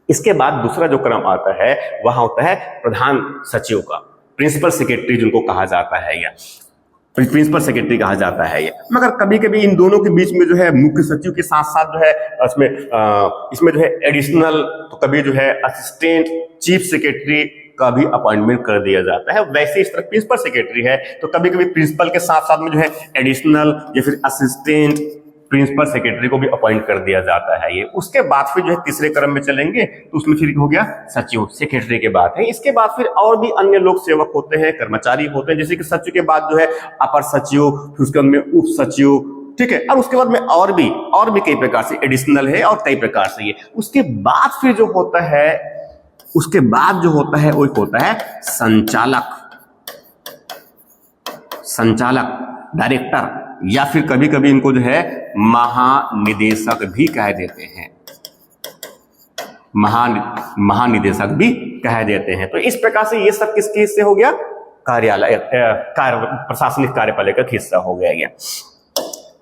S1: इसके बाद दूसरा जो क्रम आता है वह होता है प्रधान सचिव का, प्रिंसिपल सेक्रेटरी जिनको कहा जाता है, या प्रिंसिपल सेक्रेटरी कहा जाता है ये। मगर कभी कभी इन दोनों के बीच में जो है मुख्य सचिव के साथ साथ जो है इसमें जो है एडिशनल, तो कभी जो है असिस्टेंट चीफ सेक्रेटरी का भी अपॉइंटमेंट कर दिया जाता है। वैसे इस तरह प्रिंसिपल सेक्रेटरी है तो कभी कभी प्रिंसिपल के साथ साथ में जो है एडिशनल या फिर असिस्टेंट प्रिंसिपल सेक्रेटरी को भी अपॉइंट कर दिया जाता है ये। उसके बाद फिर जो है तीसरे क्रम में चलेंगे तो उसमें फिर हो गया सचिव, सेक्रेटरी के बाद है। इसके बाद फिर और भी अन्य लोग सेवक होते हैं, कर्मचारी होते हैं, जैसे कि सचिव के बाद जो है अपर सचिव, फिर उसके बाद में उप सचिव, ठीक है, और उसके बाद में और भी कई प्रकार से एडिशनल है और कई प्रकार से ये। उसके बाद फिर जो होता है वो होता है संचालक, डायरेक्टर, या फिर कभी कभी इनको जो है महानिदेशक भी कह देते हैं, महानिदेशक भी कह देते हैं। तो इस प्रकार से ये सब किसके हिस्से हो गया, प्रशासनिक कार्यपालिका का हिस्सा हो गया।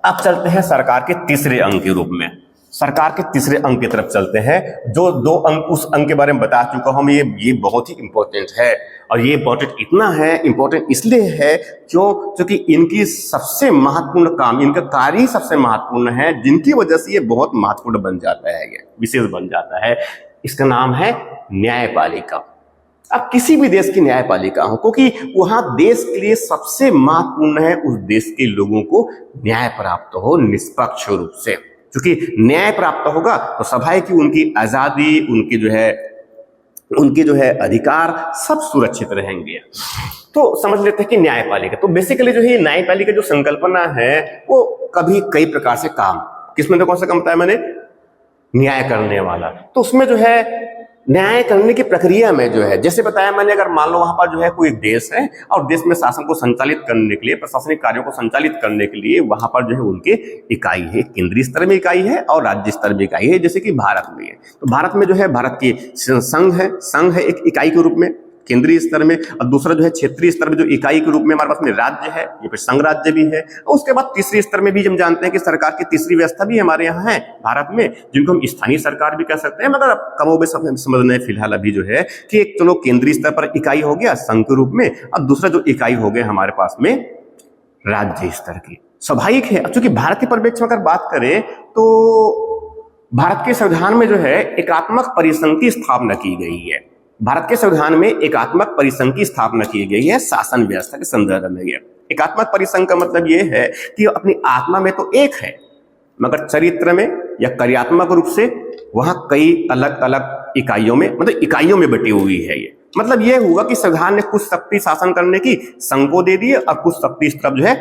S1: अब चलते हैं सरकार के तीसरे अंग के रूप में। सरकार के तीसरे अंक की तरफ चलते हैं। जो 2 अंक, उस अंक के बारे में बता चुका हूं मैं, ये बहुत ही इंपॉर्टेंट है। और ये इंपॉर्टेंट इतना है, इंपॉर्टेंट इसलिए है क्योंकि इनकी सबसे महत्वपूर्ण काम, इनका कार्य ही सबसे महत्वपूर्ण है, जिनकी वजह से ये बहुत महत्वपूर्ण बन जाता है, ये विशेष बन जाता है। इसका नाम है न्यायपालिका। अब किसी भी देश की न्यायपालिका हो, क्योंकि वहां देश के लिए सबसे महत्वपूर्ण है उस देश के लोगों को न्याय प्राप्त हो निष्पक्ष रूप से। क्योंकि न्याय प्राप्त होगा तो स्वाभाविक कि उनकी आजादी, उनके जो है अधिकार सब सुरक्षित रहेंगे। तो समझ लेते हैं कि न्यायपालिका, तो बेसिकली जो है न्यायपालिका जो संकल्पना है वो कभी कई प्रकार से काम, किसमें तो कौन सा काम बताया मैंने, न्याय करने वाला। तो उसमें जो है न्याय करने की प्रक्रिया में जो है, जैसे बताया मैंने, अगर मान लो वहां पर जो है कोई देश है और देश में शासन को संचालित करने के लिए, प्रशासनिक कार्यों को संचालित करने के लिए वहां पर जो है उनके इकाई है, केंद्रीय स्तर में इकाई है और राज्य स्तर में इकाई है, जैसे कि भारत में है। तो भारत में जो है भारत की संघ है एक इकाई के रूप में केंद्रीय स्तर में, और दूसरा जो है क्षेत्रीय स्तर में जो इकाई के रूप में हमारे पास में राज्य है, ये फिर संघ राज्य भी है। और उसके बाद तीसरे स्तर में भी हम जानते हैं कि सरकार की तीसरी व्यवस्था भी हमारे यहाँ है भारत में, जिनको हम स्थानीय सरकार भी कह सकते हैं। मगर अब कमोबेश समझना है फिलहाल अभी जो है कि एक चलो केंद्रीय स्तर पर इकाई हो गया संघ के रूप में, और दूसरा जो इकाई हो गया हमारे पास में राज्य स्तर की। स्वाभाविक है, चूंकि भारत के परिप्रेक्ष्य में अगर बात करें तो भारत के संविधान में जो है एकात्मक परिसंघ की स्थापना की गई है। भारत के संविधान में एकात्मक परिसंघ की स्थापना की गई है शासन व्यवस्था के संदर्भ में। एकात्मक परिसंघ का मतलब यह है कि अपनी आत्मा में तो एक है, मगर चरित्र में या कार्यात्मक रूप से वहां कई अलग अलग इकाइयों में, मतलब इकाइयों में बटी हुई है। ये मतलब यह हुआ कि संविधान ने कुछ शक्ति शासन करने की संघ को दे दी और कुछ शक्ति इस तरफ जो है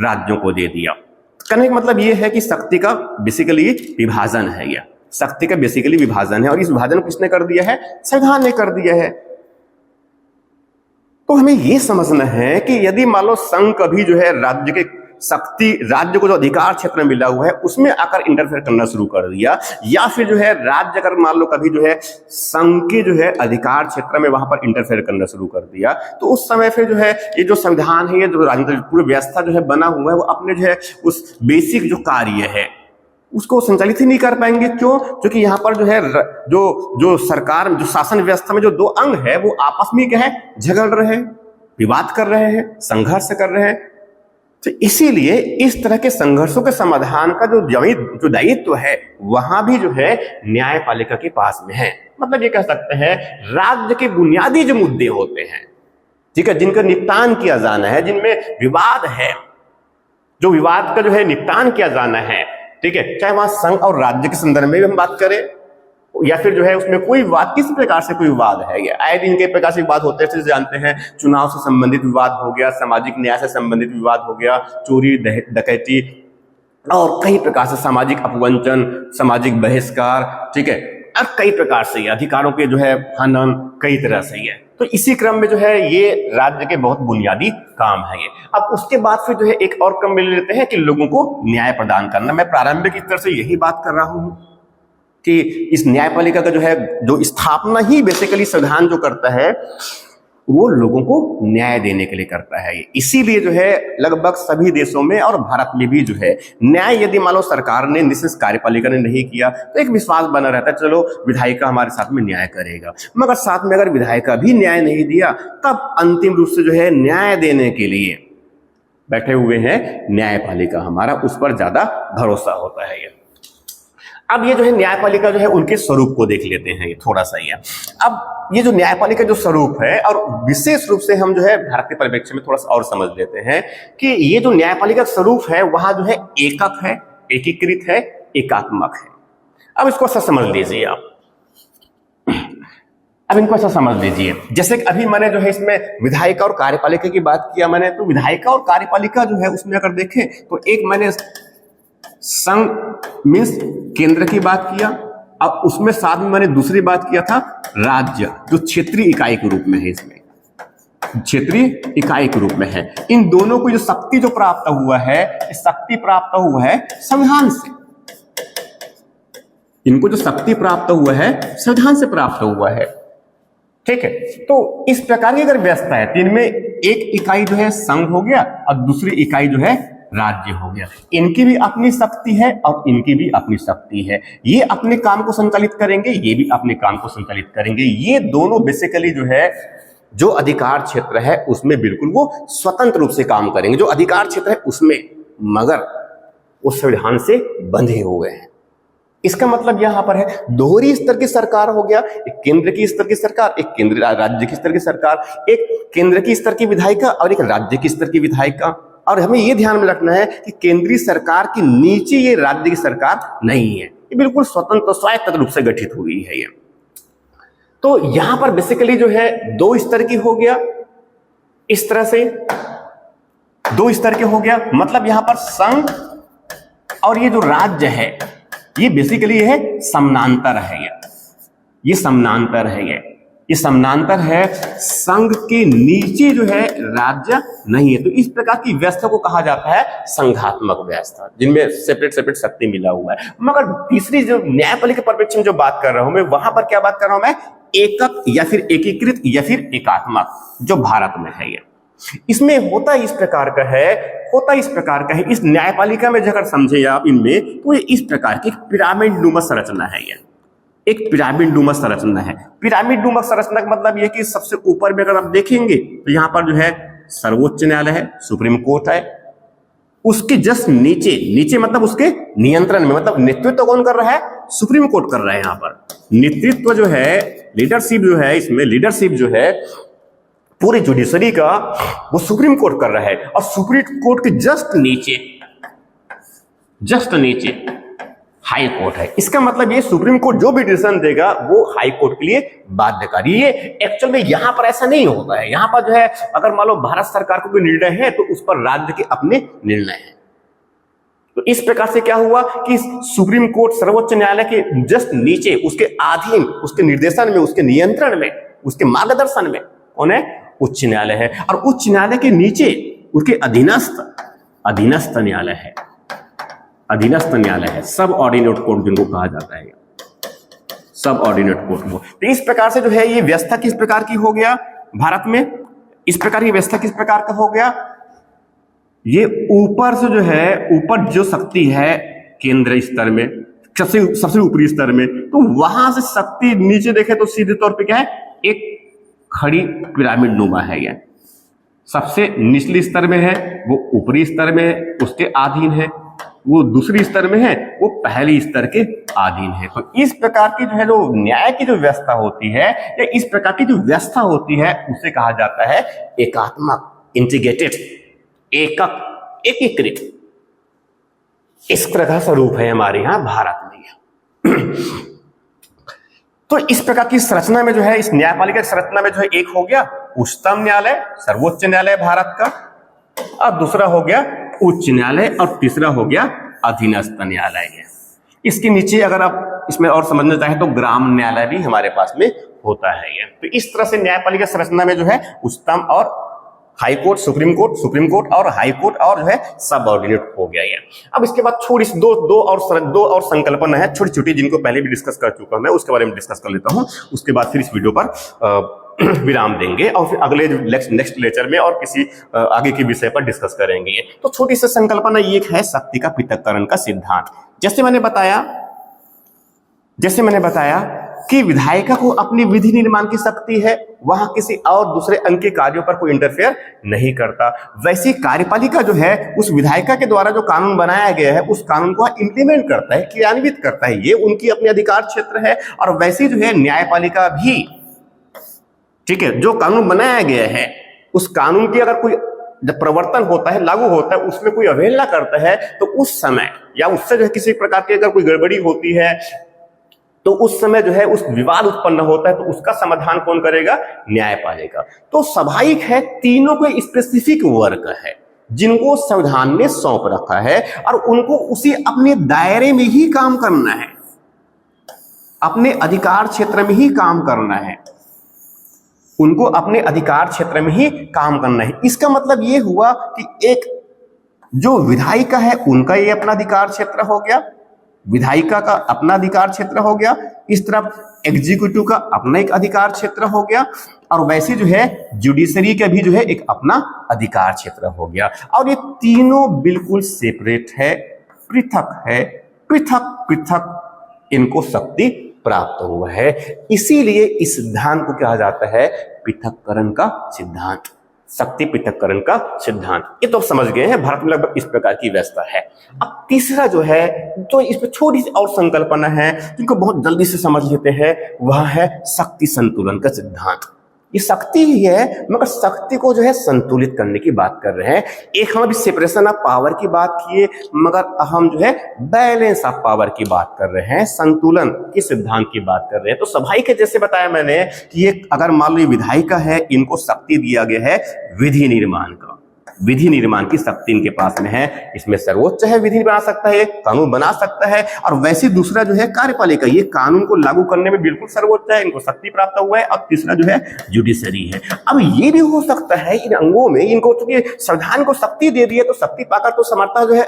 S1: राज्यों को दे दिया। कहने का मतलब यह है कि शक्ति का बेसिकली विभाजन है, यह शक्ति का बेसिकली विभाजन है, और इस विभाजन को किसने कर दिया है, संविधान ने कर दिया है। तो हमें यह समझना है कि यदि मान लो संघ कभी जो है राज्य के शक्ति, राज्य को जो अधिकार क्षेत्र में मिला हुआ है उसमें आकर इंटरफेयर करना शुरू कर दिया, या फिर जो है राज्य अगर मान लो कभी जो है संघ के जो है अधिकार क्षेत्र में वहां पर इंटरफेयर करना शुरू कर दिया, तो उस समय फिर जो है ये जो संविधान है, ये जो राजनीतिक पूरी व्यवस्था जो है बना हुआ है, वो अपने जो है उस बेसिक जो कार्य है उसको संचालित ही नहीं कर पाएंगे। क्यों? क्योंकि यहाँ पर जो है जो सरकार, जो शासन व्यवस्था में जो 2 अंग है वो आपस में क्या है, झगड़ रहे हैं, विवाद कर रहे हैं, संघर्ष कर रहे हैं। तो इसीलिए इस तरह के संघर्षों के समाधान का जो दायित्व है वहां भी जो है न्यायपालिका के पास में है। मतलब ये कह सकते हैं राज्य के बुनियादी जो मुद्दे होते हैं, ठीक है, जिनका निपटान किया जाना है, जिनमें विवाद है, जो विवाद का जो है निपटान किया जाना है, ठीक है, चाहे वहां संघ और राज्य के संदर्भ में भी हम बात करें या फिर जो है उसमें कोई विवाद, किस प्रकार से कोई विवाद है, आए दिन के प्रकार से विवाद होते हैं। जानते हैं चुनाव से संबंधित विवाद हो गया, सामाजिक न्याय से संबंधित विवाद हो गया, चोरी डकैती और कई प्रकार से सामाजिक अपवंचन, सामाजिक बहिष्कार, ठीक है, और कई प्रकार से अधिकारों के जो है हनन, कई तरह से है। तो इसी क्रम में जो है ये राज्य के बहुत बुनियादी काम है ये। अब उसके बाद फिर जो है एक और क्रम ले लेते हैं कि लोगों को न्याय प्रदान करना। मैं प्रारंभिक स्तर से यही बात कर रहा हूं कि इस न्यायपालिका का जो है जो स्थापना ही बेसिकली संविधान जो करता है वो लोगों को न्याय देने के लिए करता है। इसीलिए जो है लगभग सभी देशों में और भारत में भी जो है न्याय, यदि मान लो सरकार ने, निश्चित कार्यपालिका ने नहीं किया तो एक विश्वास बना रहता है, चलो विधायिका हमारे साथ में न्याय करेगा। मगर साथ में अगर विधायिका भी न्याय नहीं दिया तब अंतिम रूप से जो है न्याय देने के लिए बैठे हुए हैं न्यायपालिका, हमारा उस पर ज्यादा भरोसा होता है। अब ये जो है न्यायपालिका जो है उनके स्वरूप को देख लेते हैं थोड़ा सा ही। अब ये जो न्यायपालिका जो स्वरूप है, और विशेष रूप से हम जो है भारत के परिप्रेक्ष्य में थोड़ा सा और समझ लेते हैं कि ये जो न्यायपालिका स्वरूप है वहां जो है एकक है, एकीकृत है, एकात्मक है। अब इसको अच्छा समझ लीजिए आप, अब इनको अच्छा समझ लीजिए। जैसे कि अभी मैंने जो है इसमें विधायिका और कार्यपालिका की बात किया मैंने, तो विधायिका और कार्यपालिका जो है उसमें अगर देखें तो एक मैंने संघ मीन्स केंद्र की बात किया, अब उसमें साथ में मैंने दूसरी बात किया था राज्य, जो क्षेत्रीय इकाई के रूप में है, इसमें क्षेत्रीय इकाई के रूप में है। इन दोनों को जो शक्ति जो प्राप्त हुआ है, शक्ति प्राप्त हुआ है संविधान से, इनको जो शक्ति प्राप्त हुआ है संविधान से प्राप्त हुआ है, ठीक है। तो इस प्रकार की अगर व्यवस्था है, इनमें एक इकाई जो है संघ हो गया और दूसरी इकाई जो है राज्य हो गया। इनकी भी अपनी शक्ति है और इनकी भी अपनी शक्ति है। ये अपने काम को संचालित करेंगे, ये भी अपने काम को संचालित करेंगे। ये दोनों बेसिकली जो है, जो अधिकार क्षेत्र है उसमें बिल्कुल वो स्वतंत्र रूप से काम करेंगे, जो अधिकार क्षेत्र है उसमें, मगर वो संविधान से बंधे हुए हैं। इसका मतलब यहां पर है दोहरी स्तर की सरकार हो गया, एक केंद्र की स्तर की सरकार, एक केंद्र राज्य की स्तर की सरकार, एक केंद्र की स्तर की विधायिका और एक राज्य की स्तर की विधायिका। और हमें यह ध्यान में रखना है कि केंद्रीय सरकार के नीचे ये राज्य की सरकार नहीं है, ये बिल्कुल स्वतंत्र स्वायत्त रूप से गठित हुई है ये। तो यहां पर बेसिकली जो है दो स्तर की हो गया, इस तरह से दो स्तर के हो गया। मतलब यहां पर संघ और ये जो राज्य है ये बेसिकली है समानांतर है, ये समानांतर है, ये समानांतर है। संघ के नीचे जो है राज्य नहीं है। तो इस प्रकार की व्यवस्था को कहा जाता है संघात्मक व्यवस्था, जिनमें सेपरेट सेपरेट शक्ति मिला हुआ है। मगर तीसरी जो न्यायपालिका के परिप्रेक्ष्य में जो बात कर रहा हूं मैं, वहां पर क्या बात कर रहा हूं मैं, एकक या फिर एकीकृत या फिर एकात्मक, जो भारत में है ये। इसमें होता इस प्रकार का है, इस न्यायपालिका में अगर समझे आप इनमें, तो ये इस प्रकार की पिरामिड नुमा संरचना है। ये एक पिरामिड नुमा संरचना है। पिरामिड नुमा संरचना का मतलब यह कि सबसे ऊपर में अगर आप देखेंगे तो यहां पर जो है सर्वोच्च न्यायालय है, सुप्रीम कोर्ट है। उसके जस्ट नीचे मतलब उसके नियंत्रण में, मतलब नेतृत्व कौन कर रहा है, सुप्रीम कोर्ट कर रहा है। यहां पर नेतृत्व जो है, लीडरशिप जो है, इसमें लीडरशिप जो है पूरी जुडिशरी का, वो सुप्रीम कोर्ट कर रहा है। और सुप्रीम कोर्ट के जस्ट नीचे हाई कोर्ट है। इसका मतलब ये सुप्रीम कोर्ट जो भी डिसीजन देगा वो हाई कोर्ट के लिए बाध्यकारी। ये एक्चुअल में यहां पर ऐसा नहीं होता है। यहां पर जो है अगर मान लो भारत सरकार को कोई निर्णय है तो उस पर राज्य के अपने निर्णय हैं। तो इस प्रकार से क्या हुआ कि सुप्रीम कोर्ट सर्वोच्च न्यायालय के जस्ट नीचे, उसके अधीन, उसके निर्देशन में, उसके नियंत्रण में, उसके मार्गदर्शन में कौन है, उच्च न्यायालय है। और उच्च न्यायालय के नीचे उसके अधीनस्थ न्यायालय है, सब ऑर्डिनेट कोर्ट जिनको कहा जाता है, सब ऑर्डिनेट कोर्ट को। तो इस प्रकार से जो है ये व्यवस्था किस प्रकार की हो गया भारत में, इस प्रकार की व्यवस्था किस प्रकार का हो गया, ये ऊपर से जो है, ऊपर जो शक्ति है केंद्र स्तर में, सबसे ऊपरी स्तर में, तो वहां से शक्ति नीचे देखे तो सीधे तौर पे क्या है, एक खड़ी पिरामिड नुमा है। यह सबसे निचले स्तर में है, वो ऊपरी स्तर में है, उसके अधीन है, वो दूसरी स्तर में है, वो पहली स्तर के अधीन है। तो इस प्रकार की जो है, जो न्याय की जो व्यवस्था होती है, या इस प्रकार की जो व्यवस्था होती है, उसे कहा जाता है एकात्मक, इंटीग्रेटेड, एकक, एकीकृत। इस प्रकार का रूप है हमारे यहां भारत में। तो इस प्रकार की संरचना में जो है, इस न्यायपालिका की संरचना में जो है, एक हो गया उच्चतम न्यायालय, सर्वोच्च न्यायालय भारत का, और दूसरा हो गया उच्च न्यायालय, और तीसरा हो गया अधीनस्थ न्यायालय है। इसके नीचे अगर आप इसमें और समझना चाहें तो ग्राम न्यायालय भी हमारे पास में होता है। ये तो इस तरह से न्यायपालिका संरचना में जो है उच्चतम और हाई कोर्ट, सुप्रीम कोर्ट और हाई कोर्ट, और जो है सब ऑर्डिनेट हो गया ये। अब इसके बाद छोटी दो और संकल्पना है छोटी छोटी, जिनको पहले भी डिस्कस कर चुका हूं मैं, उसके बारे में डिस्कस कर लेता हूं। उसके बाद फिर इस वीडियो पर विराम देंगे और फिर अगले नेक्स्ट लेक्चर में और किसी आगे के विषय पर डिस्कस करेंगे। तो छोटी सी संकल्पना ये है शक्ति का पृथक्करण का सिद्धांत। जैसे मैंने बताया कि विधायिका को अपनी विधि निर्माण की शक्ति है, वहां किसी और दूसरे अंग के कार्यों पर कोई इंटरफेयर नहीं करता। वैसे कार्यपालिका जो है, उस विधायिका के द्वारा जो कानून बनाया गया है, उस कानून को इंप्लीमेंट करता है, क्रियान्वित करता है, ये उनकी अपनी अधिकार क्षेत्र है। और वैसे जो है न्यायपालिका भी, ठीक है, जो कानून बनाया गया है उस कानून की अगर कोई जब प्रवर्तन होता है, लागू होता है, उसमें कोई अवहेलना करता है, तो उस समय या उससे जो है किसी प्रकार की अगर कोई गड़बड़ी होती है, तो उस समय जो है उस विवाद उत्पन्न होता है, तो उसका समाधान कौन करेगा, न्यायपालिका। तो स्वाभाविक है तीनों को स्पेसिफिक वर्क है जिनको संविधान ने सौंप रखा है, और उनको उसी अपने दायरे में ही काम करना है, अपने अधिकार क्षेत्र में ही काम करना है, उनको अपने अधिकार क्षेत्र में ही काम करना है। इसका मतलब ये हुआ कि एक जो विधायिका है उनका ये अपना अधिकार क्षेत्र हो गया, विधायिका का अपना अधिकार क्षेत्र हो गया, इस तरफ एग्जीक्यूटिव का अपना एक अधिकार क्षेत्र हो गया, और वैसे जो है जुडिशरी का भी जो है एक अपना अधिकार क्षेत्र हो गया। और ये तीनों बिल्कुल सेपरेट है, पृथक है, पृथक पृथक इनको शक्ति प्राप्त हुआ है। इसीलिए इस सिद्धांत को कहा जाता है पृथक्करण का सिद्धांत, शक्ति पृथक्करण का सिद्धांत। ये तो समझ गए हैं, भारत में लगभग इस प्रकार की व्यवस्था है। अब तीसरा जो है, तो इसमें छोटी सी और संकल्पना है जिनको बहुत जल्दी से समझ लेते हैं, वह है शक्ति संतुलन का सिद्धांत। ये शक्ति ही है, मगर शक्ति को जो है संतुलित करने की बात कर रहे हैं। एक हम अभी सेपरेशन ऑफ पावर की बात किए, मगर हम जो है बैलेंस ऑफ पावर की बात कर रहे हैं, संतुलन के सिद्धांत की बात कर रहे हैं। तो सभाई जैसे बताया मैंने कि ये अगर मान लो विधायिका है, इनको शक्ति दिया गया है विधि निर्माण का, विधि निर्माण की शक्ति इनके पास में है। इसमें सर्वोच्च है, विधि बना सकता है, कानून बना सकता है। और वैसे दूसरा जो है कार्यपालिका, ये कानून को लागू करने में बिल्कुल सर्वोच्च है, इनको शक्ति प्राप्त हुआ है। और तीसरा जो है जुडिशरी है। अब ये भी हो सकता है इन अंगों में इनको चूंकि संविधान को शक्ति दे दी है, तो शक्ति पाकर तो समर्था जो है,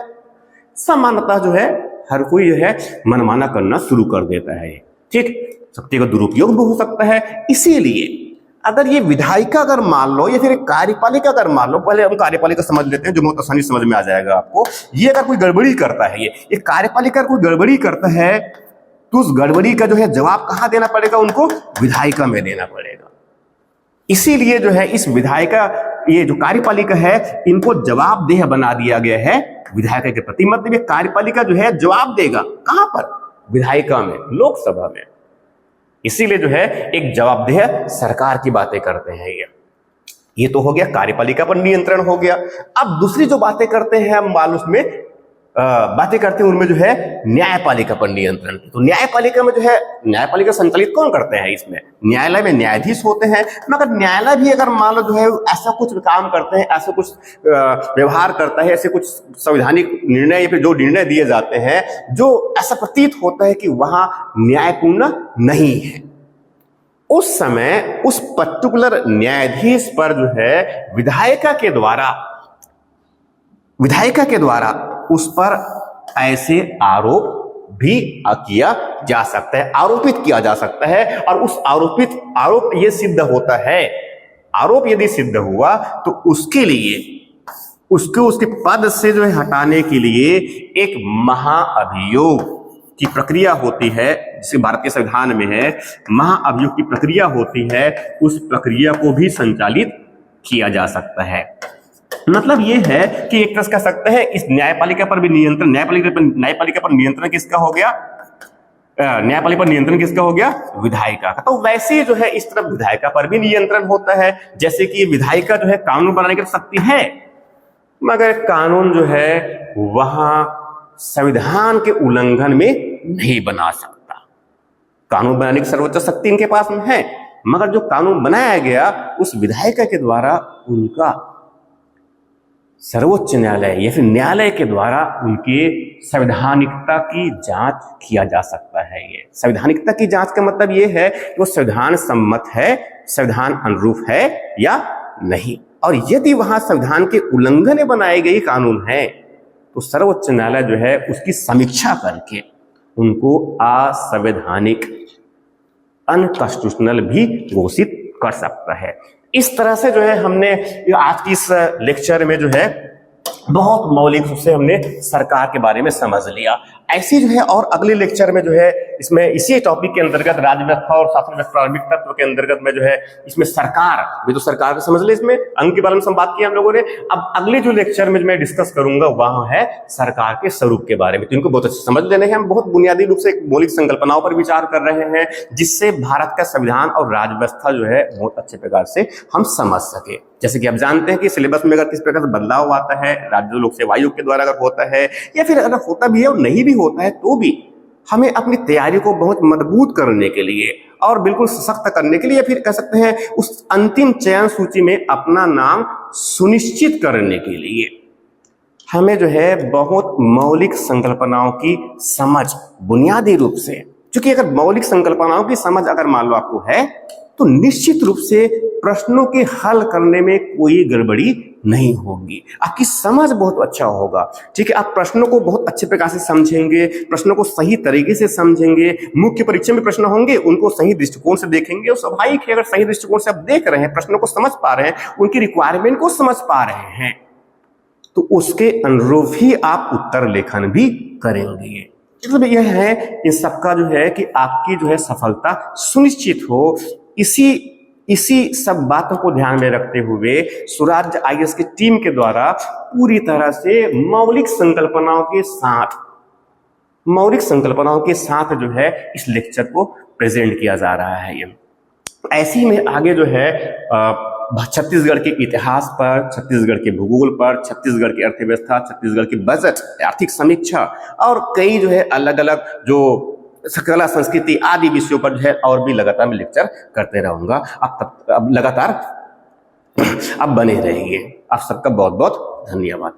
S1: समानता जो है, हर कोई जो है मनमाना करना शुरू कर देता है। ठीक, शक्ति का दुरुपयोग भी हो सकता है। इसीलिए अगर ये विधायिका अगर मान लो या फिर कार्यपालिका अगर मान लो, पहले हम कार्यपालिका समझ लेते हैं जो बहुत आसानी समझ में आ जाएगा आपको। ये अगर कोई गड़बड़ी करता है, ये कार्यपालिका कोई गड़बड़ी करता है, तो उस गड़बड़ी का जो है जवाब कहां देना पड़ेगा, उनको विधायिका में देना पड़ेगा। इसीलिए जो है इस विधायिका, ये जो कार्यपालिका है, इनको जवाबदेह बना दिया गया है विधायिका के प्रति। मतलब ये कार्यपालिका जो है जवाब देगा कहां पर, विधायिका में, लोकसभा में। इसीलिए जो है एक जवाबदेह सरकार की बातें करते हैं। ये तो हो गया कार्यपालिका पर नियंत्रण हो गया। अब दूसरी जो बातें करते हैं हम मालूम में बातें करते हैं, उनमें जो है न्यायपालिका पर नियंत्रण। तो न्यायपालिका में जो है, न्यायपालिका संचालित कौन करते हैं, इसमें न्यायालय में न्यायाधीश होते हैं। मगर न्यायालय भी अगर मान लो जो है ऐसा कुछ काम करते हैं, ऐसा कुछ व्यवहार करता है, ऐसे कुछ संवैधानिक निर्णय या फिर जो निर्णय दिए जाते हैं, जो ऐसा प्रतीत होता है कि वहां न्यायपूर्ण नहीं है, उस समय उस पर्टिकुलर न्यायाधीश पर जो है विधायिका के द्वारा उस पर ऐसे आरोप भी किया जा सकता है, आरोपित किया जा सकता है। और उस आरोप ये सिद्ध होता है, आरोप यदि सिद्ध हुआ तो उसके लिए उसके पद से जो है हटाने के लिए एक महाअभियोग की प्रक्रिया होती है, जिसे भारतीय संविधान में है, महाअभियोग की प्रक्रिया होती है। उस प्रक्रिया को भी संचालित किया जा सकता है। मतलब ये है कि एक तरह से कह सकते हैं इस न्यायपालिका पर भी नियंत्रण, न्यायपालिका पर नियंत्रण किसका हो गया, न्यायपालिका पर नियंत्रण किसका हो गया, विधायिका का। तो वैसे जो है इस तरफ विधायिका पर भी नियंत्रण होता है। जैसे कि विधायिका जो है कानून बनाने की शक्ति है, मगर कानून जो है वहां संविधान के उल्लंघन में नहीं बना सकता। कानून बनाने की सर्वोच्च शक्ति इनके पास में है, मगर जो कानून बनाया गया उस विधायिका के द्वारा उनका सर्वोच्च न्यायालय या फिर न्यायालय के द्वारा उनके संवैधानिकता की जांच किया जा सकता है। ये संवैधानिकता की जांच का मतलब ये है कि वो संविधान सम्मत है, संविधान अनुरूप है या नहीं। और यदि वहां संविधान के उल्लंघन में बनाए गए कानून है, तो सर्वोच्च न्यायालय जो है उसकी समीक्षा करके उनको असंवैधानिक, अनकॉन्स्टिट्यूशनल भी घोषित कर सकता है। इस तरह से जो है हमने आज की इस लेक्चर में जो है बहुत मौलिक रूप से हमने सरकार के बारे में समझ लिया। ऐसी जो है और अगले लेक्चर में जो है इसमें इसी टॉपिक के अंतर्गत राज्य व्यवस्था और शासन व्यवस्था प्रारंभिक तत्व के अंतर्गत में जो है इसमें सरकार भी, तो सरकार को समझ ले, इसमें अंग के बारे में बात की हम लोगों ने। अब अगले जो लेक्चर में मैं डिस्कस करूंगा वहां है सरकार के स्वरूप के बारे में। तो इनको बहुत अच्छे समझ लेने हैं। हम बहुत बुनियादी रूप से मौलिक संकल्पनाओं पर विचार कर रहे हैं, जिससे भारत का संविधान और राज्य व्यवस्था जो है बहुत अच्छे प्रकार से हम समझ सके। जैसे कि आप जानते हैं कि सिलेबस में अगर किस प्रकार से बदलाव आता है, राज्य लोक सेवा आयोग के द्वारा अगर होता है या फिर अगर होता भी है और नहीं भी होता है, तो भी हमें अपनी तैयारी को बहुत मजबूत करने के लिए और बिल्कुल सशक्त करने के लिए, फिर कह सकते हैं उस अंतिम चयन सूची में अपना नाम सुनिश्चित करने के लिए हमें जो है बहुत मौलिक संकल्पनाओं की समझ बुनियादी रूप से, क्योंकि अगर मौलिक संकल्पनाओं की समझ अगर मान लो आपको है, तो निश्चित रूप से प्रश्नों के हल करने में कोई गड़बड़ी नहीं होगी, आपकी समझ बहुत अच्छा होगा। ठीक है, आप प्रश्नों को बहुत अच्छे प्रकार से समझेंगे, प्रश्नों को सही तरीके से समझेंगे, मुख्य परीक्षा में प्रश्न होंगे उनको सही दृष्टिकोण से देखेंगे, और स्वाभाविक है अगर सही दृष्टिकोण से आप देख रहे हैं, प्रश्नों को समझ पा रहे हैं, उनकी रिक्वायरमेंट को समझ पा रहे हैं, तो उसके अनुरूप ही आप उत्तर लेखन भी करेंगे। मतलब यह है इन सबका जो है कि आपकी जो है सफलता सुनिश्चित हो। इसी सब बातों को ध्यान में रखते हुए स्वराज्य आईएएस की टीम के द्वारा पूरी तरह से मौलिक संकल्पनाओं के साथ जो है इस लेक्चर को प्रेजेंट किया जा रहा है। ये ऐसी में आगे जो है छत्तीसगढ़ के इतिहास पर, छत्तीसगढ़ के भूगोल पर, छत्तीसगढ़ की अर्थव्यवस्था, छत्तीसगढ़ की बजट, आर्थिक समीक्षा और कई जो है अलग अलग जो कला संस्कृति आदि विषयों पर जो है और भी लगातार मैं लेक्चर करते रहूंगा। अब लगातार अब बने रहिए। आप सबका बहुत बहुत धन्यवाद।